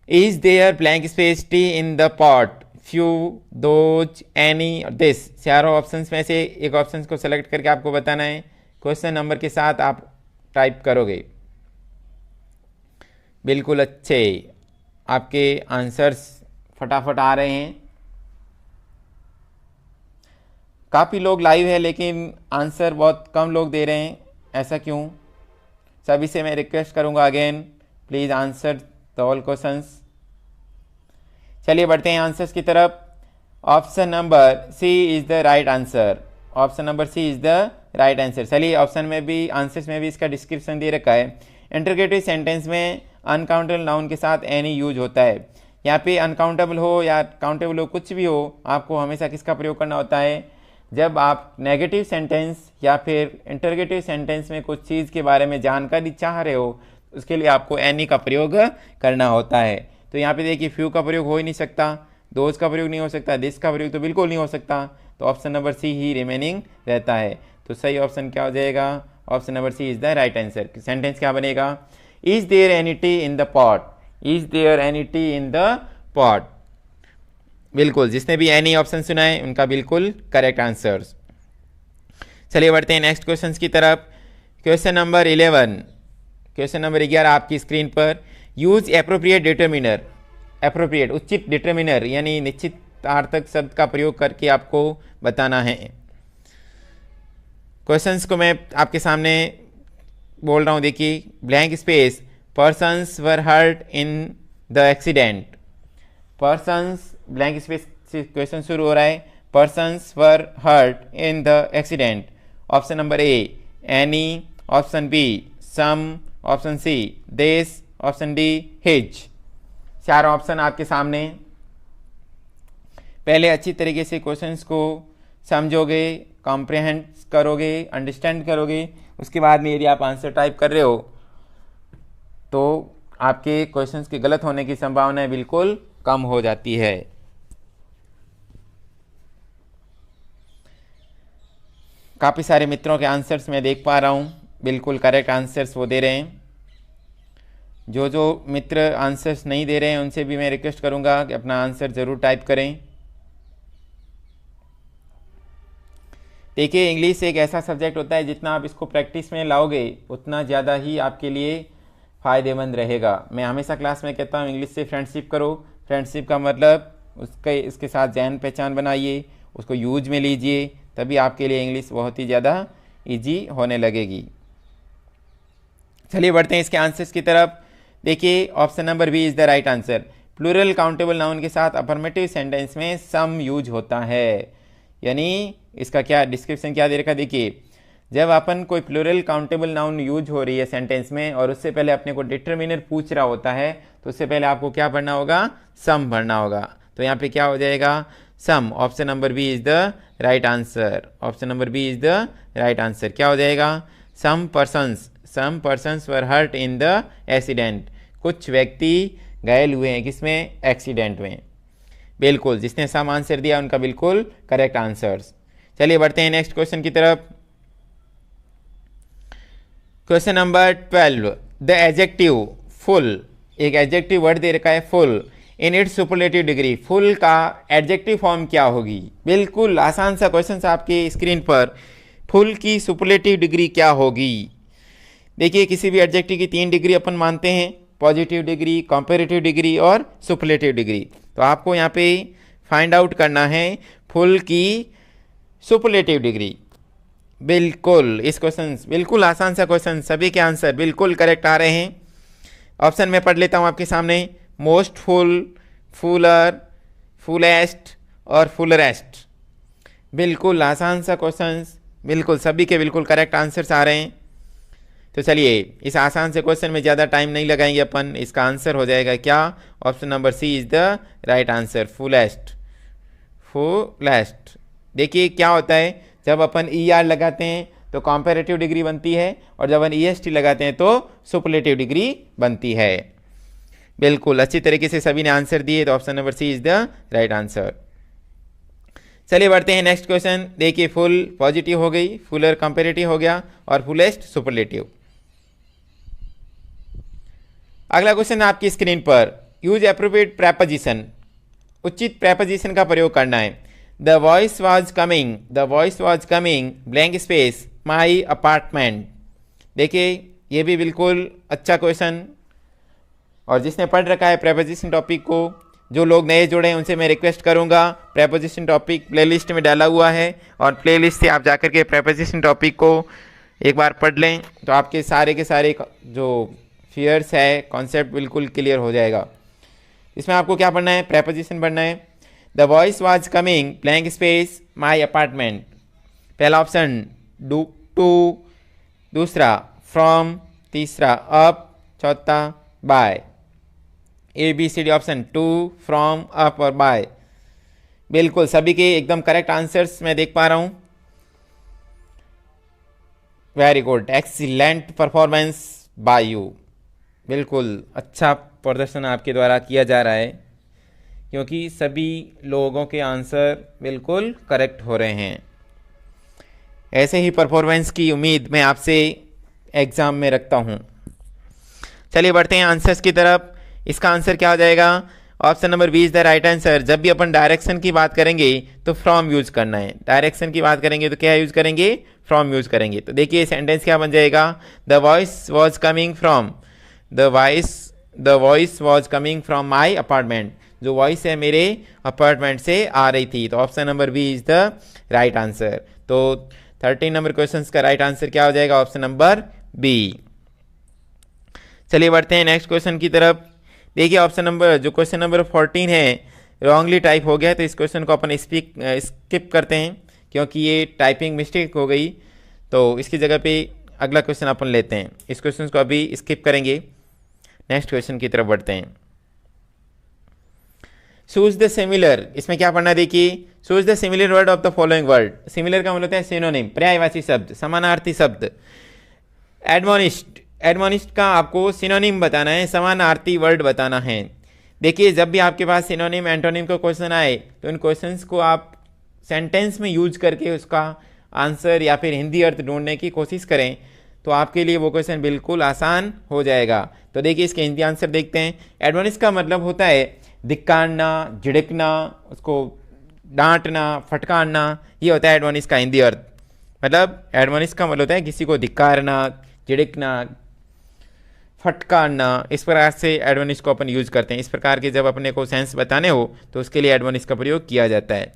S1: Is there blank space tea in the pot, few, those, any और दिस। चारों ऑप्शंस में से एक ऑप्शन को सेलेक्ट करके आपको बताना है। क्वेश्चन नंबर के साथ आप टाइप करोगे। बिल्कुल अच्छे आपके आंसर्स फटाफट आ रहे हैं। काफ़ी लोग लाइव है लेकिन आंसर बहुत कम लोग दे रहे हैं, ऐसा क्यों? सभी से मैं रिक्वेस्ट करूंगा again please answer the all questions. चलिए बढ़ते हैं आंसर्स की तरफ। Option number C is the right answer. Option number C is the right answer. चलिए ऑप्शन में भी, आंसर्स में भी इसका डिस्क्रिप्शन दे रखा है। इंटरगेटिव सेंटेंस में अनकाउंटेबल नाउन के साथ एनी यूज होता है। यहाँ पे अनकाउंटेबल हो या काउंटेबल हो, कुछ भी हो, आपको हमेशा किसका प्रयोग करना होता है? जब आप नेगेटिव सेंटेंस या फिर इंटरगेटिव सेंटेंस में कुछ चीज़ के बारे में जानकारी चाह रहे हो, उसके लिए आपको एनी का प्रयोग करना होता है। तो यहाँ पे देखिए फ्यू का प्रयोग हो ही नहीं सकता, दोज का प्रयोग नहीं हो सकता, दिस का प्रयोग तो बिल्कुल नहीं हो सकता। तो ऑप्शन नंबर सी ही रिमेनिंग रहता है। तो सही ऑप्शन क्या हो जाएगा? Option number C is the right answer. Sentence क्या बनेगा? Is there any tea in the pot, is there any tea in the pot. बिल्कुल, जिसने भी एनी ऑप्शन सुना है उनका बिल्कुल करेक्ट आंसर। चलिए बढ़ते हैं नेक्स्ट क्वेश्चन की तरफ। क्वेश्चन नंबर 11, क्वेश्चन नंबर 11 आपकी स्क्रीन पर। यूज एप्रोप्रिएट डिटर्मिनर, एप्रोप्रिएट उचित डिटर्मिनर यानी निश्चितार्थक शब्द का प्रयोग करके आपको बताना है। क्वेश्चंस को मैं आपके सामने बोल रहा हूँ, देखिए। Blank space, persons were hurt in the accident. Persons, blank space से क्वेश्चन शुरू हो रहा है। Persons were hurt in the accident. Option number A any, option B some, option C this, option D his. चार option आपके सामने। पहले अच्छी तरीके से क्वेश्चंस को समझोगे, कॉम्प्रिहेंड करोगे, अंडरस्टैंड करोगे। उसके बाद में यदि आप आंसर टाइप कर रहे हो तो आपके क्वेश्चंस के गलत होने की संभावना बिल्कुल कम हो जाती है। काफ़ी सारे मित्रों के आंसर्स मैं देख पा रहा हूँ, बिल्कुल करेक्ट आंसर्स वो दे रहे हैं। जो मित्र आंसर्स नहीं दे रहे हैं उनसे भी मैं रिक्वेस्ट करूँगा कि अपना आंसर ज़रूर टाइप करें। देखिए, इंग्लिश एक ऐसा सब्जेक्ट होता है जितना आप इसको प्रैक्टिस में लाओगे उतना ज़्यादा ही आपके लिए फ़ायदेमंद रहेगा। मैं हमेशा क्लास में कहता हूँ इंग्लिश से फ्रेंडशिप करो। फ्रेंडशिप का मतलब इसके साथ जान पहचान बनाइए, उसको यूज में लीजिए, तभी आपके लिए इंग्लिश बहुत ही ज़्यादा ईजी होने लगेगी। चलिए बढ़ते हैं इसके आंसर्स की तरफ। देखिए, option number B is the right answer. Plural countable noun के साथ अफर्मेटिव सेंटेंस में सम यूज होता है। यानी इसका क्या डिस्क्रिप्शन क्या दे रखा, देखिए। जब अपन कोई प्लूरल काउंटेबल नाउन यूज हो रही है सेंटेंस में और उससे पहले अपने को डिटर्मिनर पूछ रहा होता है तो उससे पहले आपको क्या भरना होगा, सम भरना होगा। तो यहाँ पे क्या हो जाएगा, some. Option number B is the right answer. Option number B is the right answer. क्या हो जाएगा, some persons were hurt in the accident. कुछ व्यक्ति घायल हुए हैं, किसमें, एक्सीडेंट में। बिल्कुल, जिसने सम आंसर दिया उनका बिल्कुल करेक्ट आंसर्स। चलिए बढ़ते हैं नेक्स्ट क्वेश्चन की तरफ। Question number 12, the adjective full. एक एडजेक्टिव वर्ड दे रखा है full, in its superlative degree. Full का एडजेक्टिव फॉर्म क्या होगी। बिल्कुल आसान सा क्वेश्चन आपके स्क्रीन पर। फुल की सुपरलेटिव डिग्री क्या होगी। देखिए, किसी भी एडजेक्टिव की 3 डिग्री अपन मानते हैं, पॉजिटिव डिग्री, कंपैरेटिव डिग्री और सुपरलेटिव डिग्री। तो आपको यहाँ पे फाइंड आउट करना है फुल की सुपरलेटिव डिग्री। बिल्कुल, इस क्वेश्चन बिल्कुल आसान सा क्वेश्चन, सभी के आंसर बिल्कुल करेक्ट आ रहे हैं। ऑप्शन में पढ़ लेता हूँ आपके सामने। मोस्ट फुल, फुलर, फुलेस्ट और फुलरेस्ट। बिल्कुल आसान सा क्वेश्चन, बिल्कुल सभी के बिल्कुल करेक्ट आंसर्स आ रहे हैं। तो चलिए, इस आसान से क्वेश्चन में ज़्यादा टाइम नहीं लगाएंगे अपन। इसका आंसर हो जाएगा क्या, option number C is the right answer, fullest. Fullest. देखिए क्या होता है, जब अपन ई आर लगाते हैं तो कंपैरेटिव डिग्री बनती है और जब अपन ई एस टी लगाते हैं तो सुपरलेटिव डिग्री बनती है। बिल्कुल अच्छी तरीके से सभी ने आंसर दिए, तो option number C is the right answer. चलिए बढ़ते हैं नेक्स्ट क्वेश्चन। देखिए, फुल पॉजिटिव हो गई, फुलर कंपैरेटिव हो गया और फुलेस्ट सुपरलेटिव। अगला क्वेश्चन आपकी स्क्रीन पर। Use appropriate preposition. उचित प्रेपोजिशन का प्रयोग करना है। The voice was coming blank space my apartment. देखिए, ये भी बिल्कुल अच्छा क्वेश्चन, और जिसने पढ़ रखा है प्रेपोजिशन टॉपिक को, जो लोग नए जुड़े हैं उनसे मैं रिक्वेस्ट करूंगा, प्रेपोजिशन टॉपिक प्लेलिस्ट में डाला हुआ है और प्लेलिस्ट से आप जाकर के प्रेपोजिशन टॉपिक को एक बार पढ़ लें तो आपके सारे के सारे जो फियर्स है, कॉन्सेप्ट बिल्कुल क्लियर हो जाएगा। इसमें आपको क्या पढ़ना है, प्रेपोजिशन पढ़ना है। The voice was coming blank space my apartment. पहला ऑप्शन टू, दूसरा फ्रॉम, तीसरा अप, चौथा by. A B C D option, to, from, up और बाय। बिल्कुल सभी के एकदम करेक्ट आंसर्स मैं देख पा रहा हूं। Very good, excellent performance by you. बिल्कुल अच्छा प्रदर्शन आपके द्वारा किया जा रहा है, क्योंकि सभी लोगों के आंसर बिल्कुल करेक्ट हो रहे हैं। ऐसे ही परफॉर्मेंस की उम्मीद मैं आपसे एग्ज़ाम में रखता हूं। चलिए बढ़ते हैं आंसर्स की तरफ। इसका आंसर क्या हो जाएगा, option number B is the right answer. जब भी अपन डायरेक्शन की बात करेंगे तो फ्रॉम यूज करना है, डायरेक्शन की बात करेंगे तो क्या यूज करेंगे, फ्रॉम यूज करेंगे। तो देखिए सेंटेंस क्या बन जाएगा, the voice was coming from, the voice was coming from my apartment, जो वॉइस है मेरे अपार्टमेंट से आ रही थी। तो option number B is the right answer. तो 13 नंबर क्वेश्चन का राइट आंसर क्या हो जाएगा, ऑप्शन नंबर बी। चलिए बढ़ते हैं नेक्स्ट क्वेश्चन की तरफ। देखिए ऑप्शन नंबर जो क्वेश्चन नंबर 14 है रॉन्गली टाइप हो गया, तो इस क्वेश्चन को अपन स्किप करते हैं क्योंकि ये टाइपिंग मिस्टेक हो गई। तो इसकी जगह पे अगला क्वेश्चन अपन लेते हैं, इस क्वेश्चन को अभी स्किप करेंगे, नेक्स्ट क्वेश्चन की तरफ बढ़ते हैं। चूज द सिमिलर, इसमें क्या पढ़ना है देखिए, choose the similar word of the following word. Similar का मतलब होता है सिनोनिम, पर्यायवाची शब्द, समानार्थी शब्द। एडमोनिस्ट, एडमोनिस्ट का आपको सिनोनिम बताना है, समानार्थी वर्ड बताना है। देखिए जब भी आपके पास सिनोनिम एंटोनिम का क्वेश्चन आए तो इन क्वेश्चंस को आप सेंटेंस में यूज करके उसका आंसर या फिर हिंदी अर्थ ढूंढने की कोशिश करें, तो आपके लिए वो क्वेश्चन बिल्कुल आसान हो जाएगा। तो देखिए इसके हिंदी आंसर देखते हैं। एडमोनिस्ट का मतलब होता है धिक्कारना, झिड़कना, उसको डांटना, फटकारना, ये होता है एडमोनिस्ट का हिंदी अर्थ। मतलब एडमोनिस्ट का मतलब होता है किसी को धिक्कारना, झिड़कना, फटकारना, इस प्रकार से एडमोनिस्ट को अपन यूज करते हैं। इस प्रकार के जब अपने को सेंस बताने हो तो उसके लिए एडमोनिस्ट का प्रयोग किया जाता है।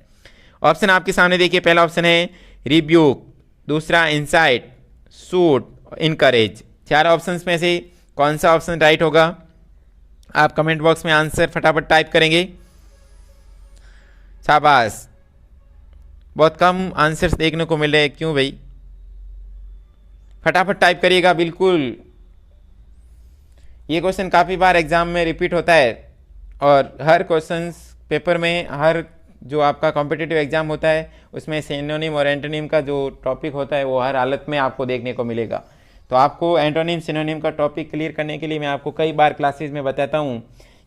S1: ऑप्शन आपके सामने देखिए, पहला ऑप्शन है रिब्यूक, दूसरा इंसाइट, सूट, इनकरेज। चार ऑप्शंस में से कौन सा ऑप्शन राइट होगा, आप कमेंट बॉक्स में आंसर फटाफट टाइप करेंगे। शाबाश, बहुत कम आंसर्स देखने को मिल रहे हैं, क्यों भाई, फटाफट टाइप करिएगा बिल्कुल। ये क्वेश्चन काफ़ी बार एग्जाम में रिपीट होता है और हर क्वेश्चन पेपर में, हर जो आपका कॉम्पिटिटिव एग्जाम होता है उसमें सिनोनिम और एंटोनिम का जो टॉपिक होता है वो हर हालत में आपको देखने को मिलेगा। तो आपको एंटोनिम सिनोनिम का टॉपिक क्लियर करने के लिए मैं आपको कई बार क्लासेस में बताता हूँ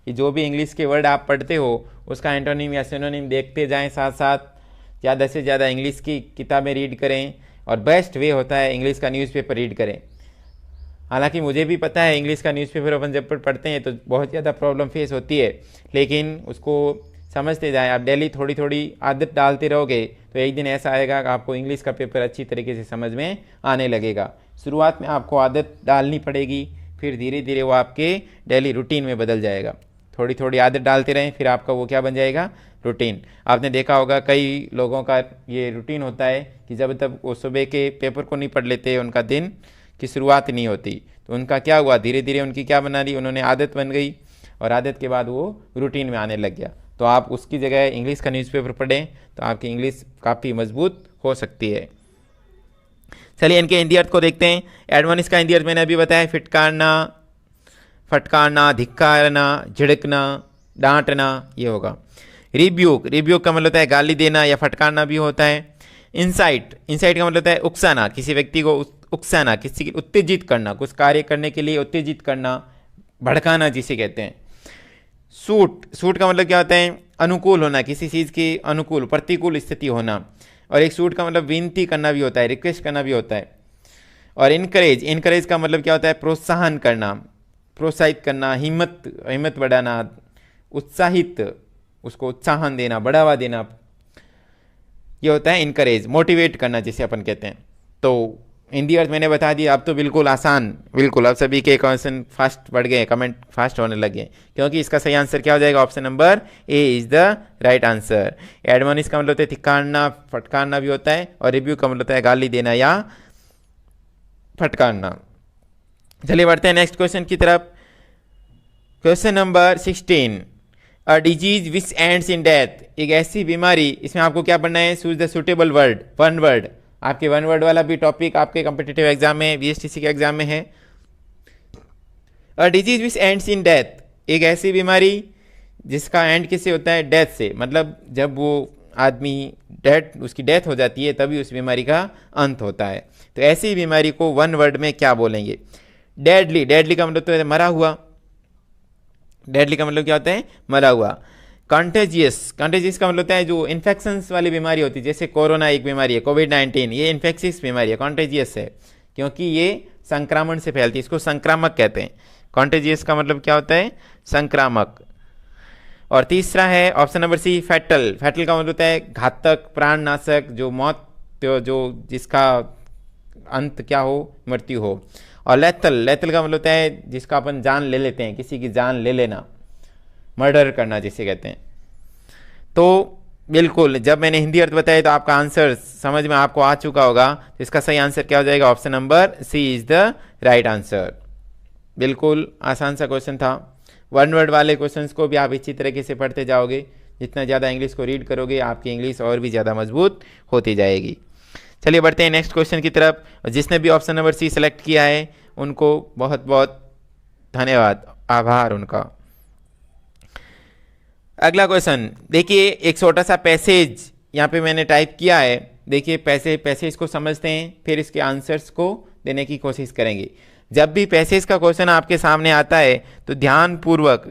S1: कि जो भी इंग्लिश के वर्ड आप पढ़ते हो उसका एंटोनिम या सिनोनिम देखते जाएं, साथ साथ ज़्यादा से ज़्यादा इंग्लिश की किताबें रीड करें और बेस्ट वे होता है इंग्लिश का न्यूज़पेपर रीड करें। हालांकि मुझे भी पता है इंग्लिश का न्यूज़पेपर अपन जब पढ़ते हैं तो बहुत ज़्यादा प्रॉब्लम फेस होती है, लेकिन उसको समझते जाएं। आप डेली थोड़ी थोड़ी आदत डालते रहोगे तो एक दिन ऐसा आएगा कि आपको इंग्लिश का पेपर अच्छी तरीके से समझ में आने लगेगा। शुरुआत में आपको आदत डालनी पड़ेगी, फिर धीरे धीरे वो आपके डेली रूटीन में बदल जाएगा। थोड़ी थोड़ी आदत डालते रहें, फिर आपका वो क्या बन जाएगा, रूटीन। आपने देखा होगा कई लोगों का ये रूटीन होता है कि जब तक वो सुबह के पेपर को नहीं पढ़ लेते उनका दिन की शुरुआत नहीं होती। तो उनका क्या हुआ, धीरे धीरे उनकी क्या बना ली, उन्होंने आदत बन गई और आदत के बाद वो रूटीन में आने लग गया। तो आप उसकी जगह इंग्लिश का न्यूज़पेपर पढ़ें तो आपकी इंग्लिश काफ़ी मजबूत हो सकती है। चलिए इनके हिंदी अर्थ को देखते हैं। एडमोनिस्ट का हिंदी अर्थ मैंने अभी बताया, फिटकारना, फटकारना, धिक्कारना, झिड़कना, डांटना, ये होगा। रिब्यूक, रिब्यूक का मतलब होता है गाली देना या फटकारना भी होता है। इंसाइट, इंसाइट का मतलब होता है उकसाना, किसी व्यक्ति को उकसाना, किसी की उत्तेजित करना, कुछ कार्य करने के लिए उत्तेजित करना, भड़काना जिसे कहते हैं। सूट, सूट का मतलब क्या होता है, अनुकूल होना, किसी चीज़ की अनुकूल प्रतिकूल स्थिति होना। और एक सूट का मतलब विनती करना भी होता है, रिक्वेस्ट करना भी होता है। और इनकरेज, इनकरेज का मतलब क्या होता है, प्रोत्साहन करना, प्रोत्साहित करना, हिम्मत बढ़ाना, उत्साहित, उसको उत्साहन देना, बढ़ावा देना, ये होता है इनकरेज, मोटिवेट करना जिसे अपन कहते हैं। तो हिंदी अर्थ मैंने बता दिया। अब तो बिल्कुल आसान, बिल्कुल अब सभी के क्वेश्चन फास्ट बढ़ गए, कमेंट फास्ट होने लगे, क्योंकि इसका सही आंसर क्या हो जाएगा, option number A is the right answer. Admonished का मतलब होता है धिक्कारना, फटकारना भी होता है, और रिव्यू का मतलब होता है गाली देना या फटकारना। चलिए बढ़ते हैं नेक्स्ट क्वेश्चन की तरफ। Question number 16, a disease which ends in death, एक ऐसी बीमारी, इसमें आपको क्या पढ़ना है, choose the suitable word, one word. आपके वन वर्ड वाला भी टॉपिक आपके कॉम्पिटिटिव एग्जाम में, बीएसटीसी के एग्जाम में है। A disease which ends in death, एक ऐसी बीमारी जिसका एंड किससे होता है, डेथ से, मतलब जब वो आदमी उसकी डेथ हो जाती है तभी उस बीमारी का अंत होता है। तो ऐसी बीमारी को वन वर्ड में क्या बोलेंगे। डेडली, डेडली का मतलब तो है मरा हुआ, डेडली का मतलब क्या होता है, मरा हुआ। कंटेजियस, कंटेजियस का मतलब होता है जो इन्फेक्शंस वाली बीमारी होती है, जैसे कोरोना एक बीमारी है, कोविड-19, ये इन्फेक्शियस बीमारी है, कॉन्टेजियस है क्योंकि ये संक्रामण से फैलती है, इसको संक्रामक कहते हैं। कॉन्टेजियस का मतलब क्या होता है, संक्रामक। और तीसरा है option number C fatal. Fatal का मतलब होता है घातक, प्राणनाशक, जो मौत, जो जिसका अंत क्या हो, मृत्यु हो। और लेथल, लेथल का मतलब होता है जिसका अपन जान ले लेते हैं, किसी की जान ले लेना, मर्डर करना जिसे कहते हैं। तो बिल्कुल जब मैंने हिंदी अर्थ बताया तो आपका आंसर समझ में आपको आ चुका होगा। तो इसका सही आंसर क्या हो जाएगा? Option number C is the right answer. बिल्कुल आसान सा क्वेश्चन था। वन वर्ड वाले क्वेश्चंस को भी आप इसी तरीके से पढ़ते जाओगे, जितना ज़्यादा इंग्लिश को रीड करोगे आपकी इंग्लिश और भी ज़्यादा मजबूत होती जाएगी। चलिए बढ़ते हैं नेक्स्ट क्वेश्चन की तरफ। जिसने भी ऑप्शन नंबर सी सेलेक्ट किया है उनको बहुत बहुत धन्यवाद, आभार उनका। अगला क्वेश्चन देखिए, एक छोटा सा पैसेज यहाँ पे मैंने टाइप किया है। देखिए पैसेज को समझते हैं, फिर इसके आंसर्स को देने की कोशिश करेंगे। जब भी पैसेज का क्वेश्चन आपके सामने आता है तो ध्यानपूर्वक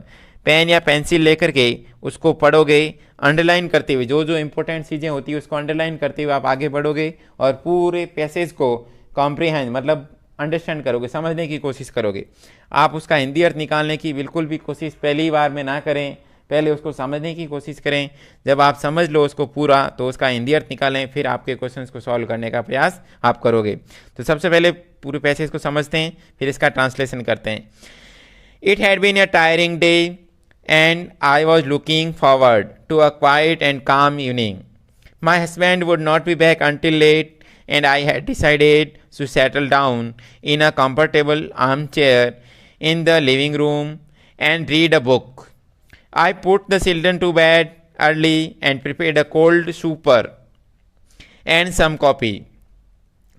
S1: पेन या पेंसिल लेकर के उसको पढ़ोगे, अंडरलाइन करते हुए, जो जो इंपॉर्टेंट चीज़ें होती है उसको अंडरलाइन करते हुए आप आगे बढ़ोगे और पूरे पैसेज को कॉम्प्रिहेंड मतलब अंडरस्टैंड करोगे, समझने की कोशिश करोगे। आप उसका हिंदी अर्थ निकालने की बिल्कुल भी कोशिश पहली बार में ना करें, पहले उसको समझने की कोशिश करें। जब आप समझ लो उसको पूरा तो उसका हिंदी अर्थ निकालें, फिर आपके क्वेश्चंस को सॉल्व करने का प्रयास आप करोगे। तो सबसे पहले पूरे पैसेज को समझते हैं, फिर इसका ट्रांसलेशन करते हैं। It had been a tiring day and I was looking forward to a quiet and calm evening. My husband would not be back until late and I had decided to settle down in a comfortable armchair in the living room and read a book. I put the children to bed early and prepared a cold supper and some coffee.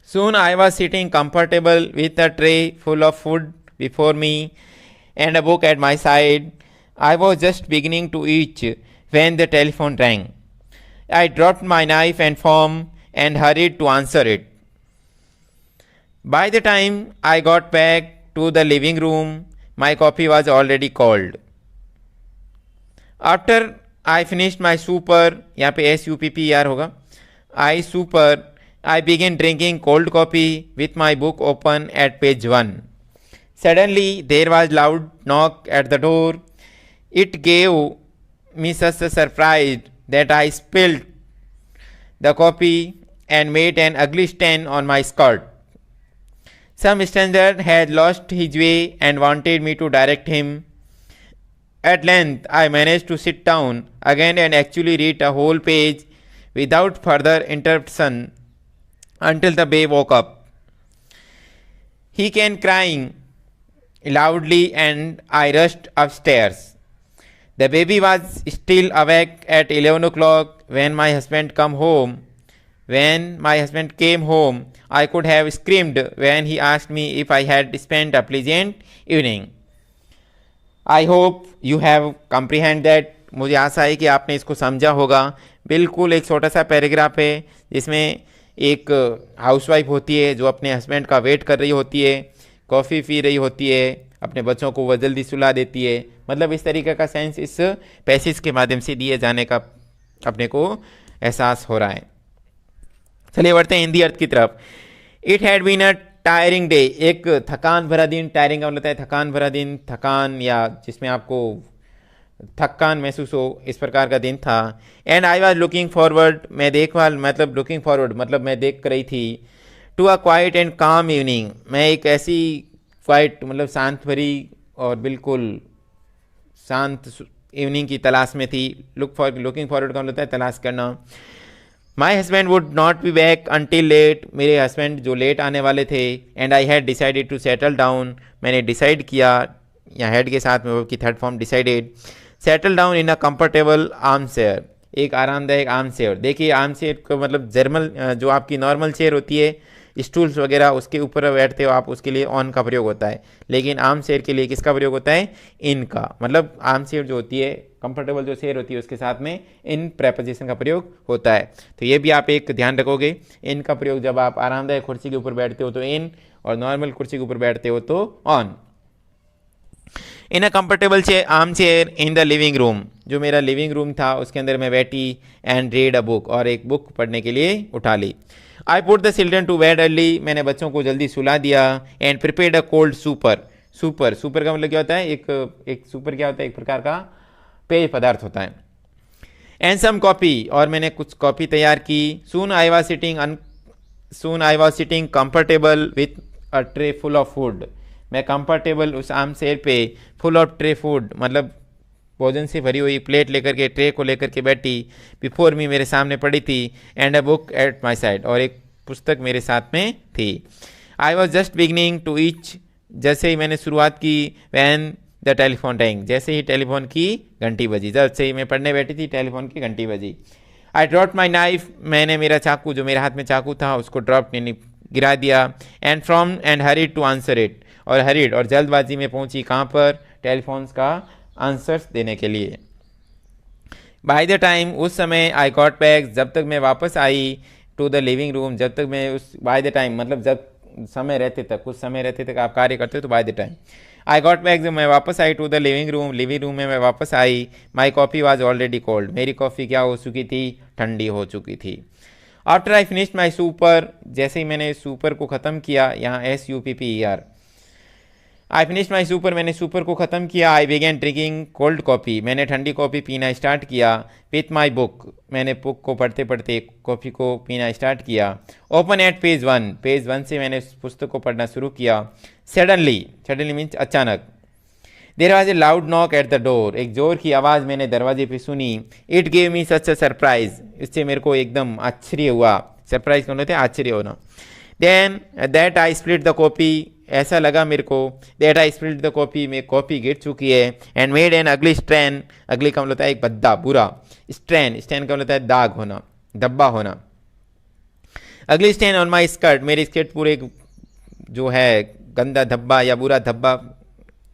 S1: Soon I was sitting comfortable with a tray full of food before me and a book at my side. I was just beginning to eat when the telephone rang. I dropped my knife and fork and hurried to answer it. By the time I got back to the living room, my coffee was already cold. After I finished my super, यहाँ पे SUPPER होगा, I began drinking cold coffee with my book open at page 1. Suddenly there was loud knock at the door. It gave me such a surprise that I spilled the coffee and made an ugly stain on my skirt. Some stranger had lost his way and wanted me to direct him. At length, I managed to sit down again and actually read a whole page without further interruption until the baby woke up. He came crying loudly and I rushed upstairs. The baby was still awake at 11 o'clock when my husband came home. When my husband came home, I could have screamed when he asked me if I had spent a pleasant evening. I hope you have comprehend that. मुझे आशा है कि आपने इसको समझा होगा। बिल्कुल एक छोटा सा पैराग्राफ है जिसमें एक हाउसवाइफ होती है जो अपने हस्बैंड का वेट कर रही होती है, कॉफ़ी पी रही होती है, अपने बच्चों को वह जल्दी सुला देती है। मतलब इस तरीके का सेंस इस पैसेज के माध्यम से दिए जाने का अपने को एहसास हो रहा है। चलिए बढ़ते हैं हिंदी अर्थ की तरफ। It had been a tiring day, एक थकान भरा दिन। टायरिंग का मतलब है थकान भरा दिन, थकान या जिसमें आपको थकान महसूस हो, इस प्रकार का दिन था। And I was looking forward, मैं देखभाल मतलब लुकिंग फॉरवर्ड मतलब मैं देख रही थी। To a quiet and calm evening, मैं एक ऐसी क्वाइट मतलब शांत भरी और बिल्कुल शांत इवनिंग की तलाश में थी। लुकिंग फॉरवर्ड का मतलब है तलाश करना। My husband would not be back until late, मेरे हस्बैंड जो लेट आने वाले थे। And I had decided to settle down, मैंने डिसाइड किया, या हैड के साथ में की third form decided. Settle down in a comfortable armchair, एक आरामदायक आर्म चेयर। देखिए आर्म चेयर का मतलब जर्मल जो आपकी नॉर्मल चेयर होती है, स्टूल्स वगैरह उसके ऊपर बैठते हो आप, उसके लिए ऑन का प्रयोग होता है। लेकिन आर्म चेयर के लिए किसका प्रयोग होता है? इन का। मतलब आर्म चेयर जो होती है, कंफर्टेबल जो चेयर होती है, उसके साथ में इन प्रेपोजिशन का प्रयोग होता है। तो ये भी आप एक ध्यान रखोगे, इन का प्रयोग जब आप आरामदायक कुर्सी के ऊपर बैठते हो तो इन, और नॉर्मल कुर्सी के ऊपर बैठते हो तो on. In a comfortable arm chair in the living room, जो मेरा लिविंग रूम था उसके अंदर मैं बैठी। एंड रीड अ बुक, और एक बुक पढ़ने के लिए उठा ली। I put the children to bed early, मैंने बच्चों को जल्दी सुला दिया। And prepared a cold supper, supper का मतलब क्या होता है? एक सुपर क्या होता है? एक प्रकार का पेय पदार्थ होता है। एंड सम कॉफ़ी, और मैंने कुछ कॉफ़ी तैयार की। Soon I was sitting comfortable with a tray full of food. मैं कंफर्टेबल उस आम सेर पे फुल ऑफ ट्रे फूड मतलब भोजन से भरी हुई प्लेट लेकर के, ट्रे को लेकर के बैठी। बिफोर मी, मेरे सामने पड़ी थी। And a book at my side, और एक पुस्तक मेरे साथ में थी। I was just beginning to each, जैसे ही मैंने शुरुआत की। वैन द टेलीफोन रैंग, जैसे ही टेलीफोन की घंटी बजी, जब से ही मैं पढ़ने बैठी थी टेलीफोन की घंटी बजी। आई ड्रॉप माई नाइफ, मैंने मेरा चाकू, जो मेरे हाथ में चाकू था उसको ड्रॉप यानी गिरा दिया। And hurried to answer it, और हरीड और जल्दबाजी में पहुंची कहाँ पर, टेलीफोन्स का आंसर्स देने के लिए। बाय द टाइम, उस समय, आई गॉट बैक, जब तक मैं वापस आई, टू द लिविंग रूम, जब तक मैं उस, बाय द टाइम मतलब जब समय रहते तक, कुछ समय रहते तक आप कार्य करते हो तो by the time. I got back, जब मैं वापस आई, टू द लिविंग रूम में मैं वापस आई। My coffee was already cold, मेरी कॉफ़ी क्या हो चुकी थी, ठंडी हो चुकी थी। After I finished my supper, जैसे ही मैंने सुपर को ख़त्म किया, यहाँ SUPPER, I finish my supper, मैंने सुपर को ख़त्म किया। I began drinking cold coffee, मैंने ठंडी कॉफ़ी पीना स्टार्ट किया। विथ माई बुक, मैंने बुक को पढ़ते पढ़ते कॉफ़ी को पीना स्टार्ट किया। ओपन एट पेज 1, पेज 1 से मैंने उस पुस्तक को पढ़ना शुरू किया। सडनली मीन्स अचानक। There was a loud knock at the door, एक जोर की आवाज़ मैंने दरवाजे पे सुनी। It gave me such a surprise, इससे मेरे को एकदम आश्चर्य हुआ। सरप्राइज कौन होते हैं, आश्चर्य होना। Then that I split the copy, ऐसा लगा मेरे को, that I split the copy, में कॉपी गिर चुकी है। And made an ugly stain, ugly का मतलब होता है एक भद्दा, बुरा। स्ट्रैन का मतलब होता है दाग होना, धब्बा होना। अगली स्ट्रैन ऑन माई स्कर्ट, मेरी स्कर्ट पूरे जो है गंदा धब्बा या बुरा धब्बा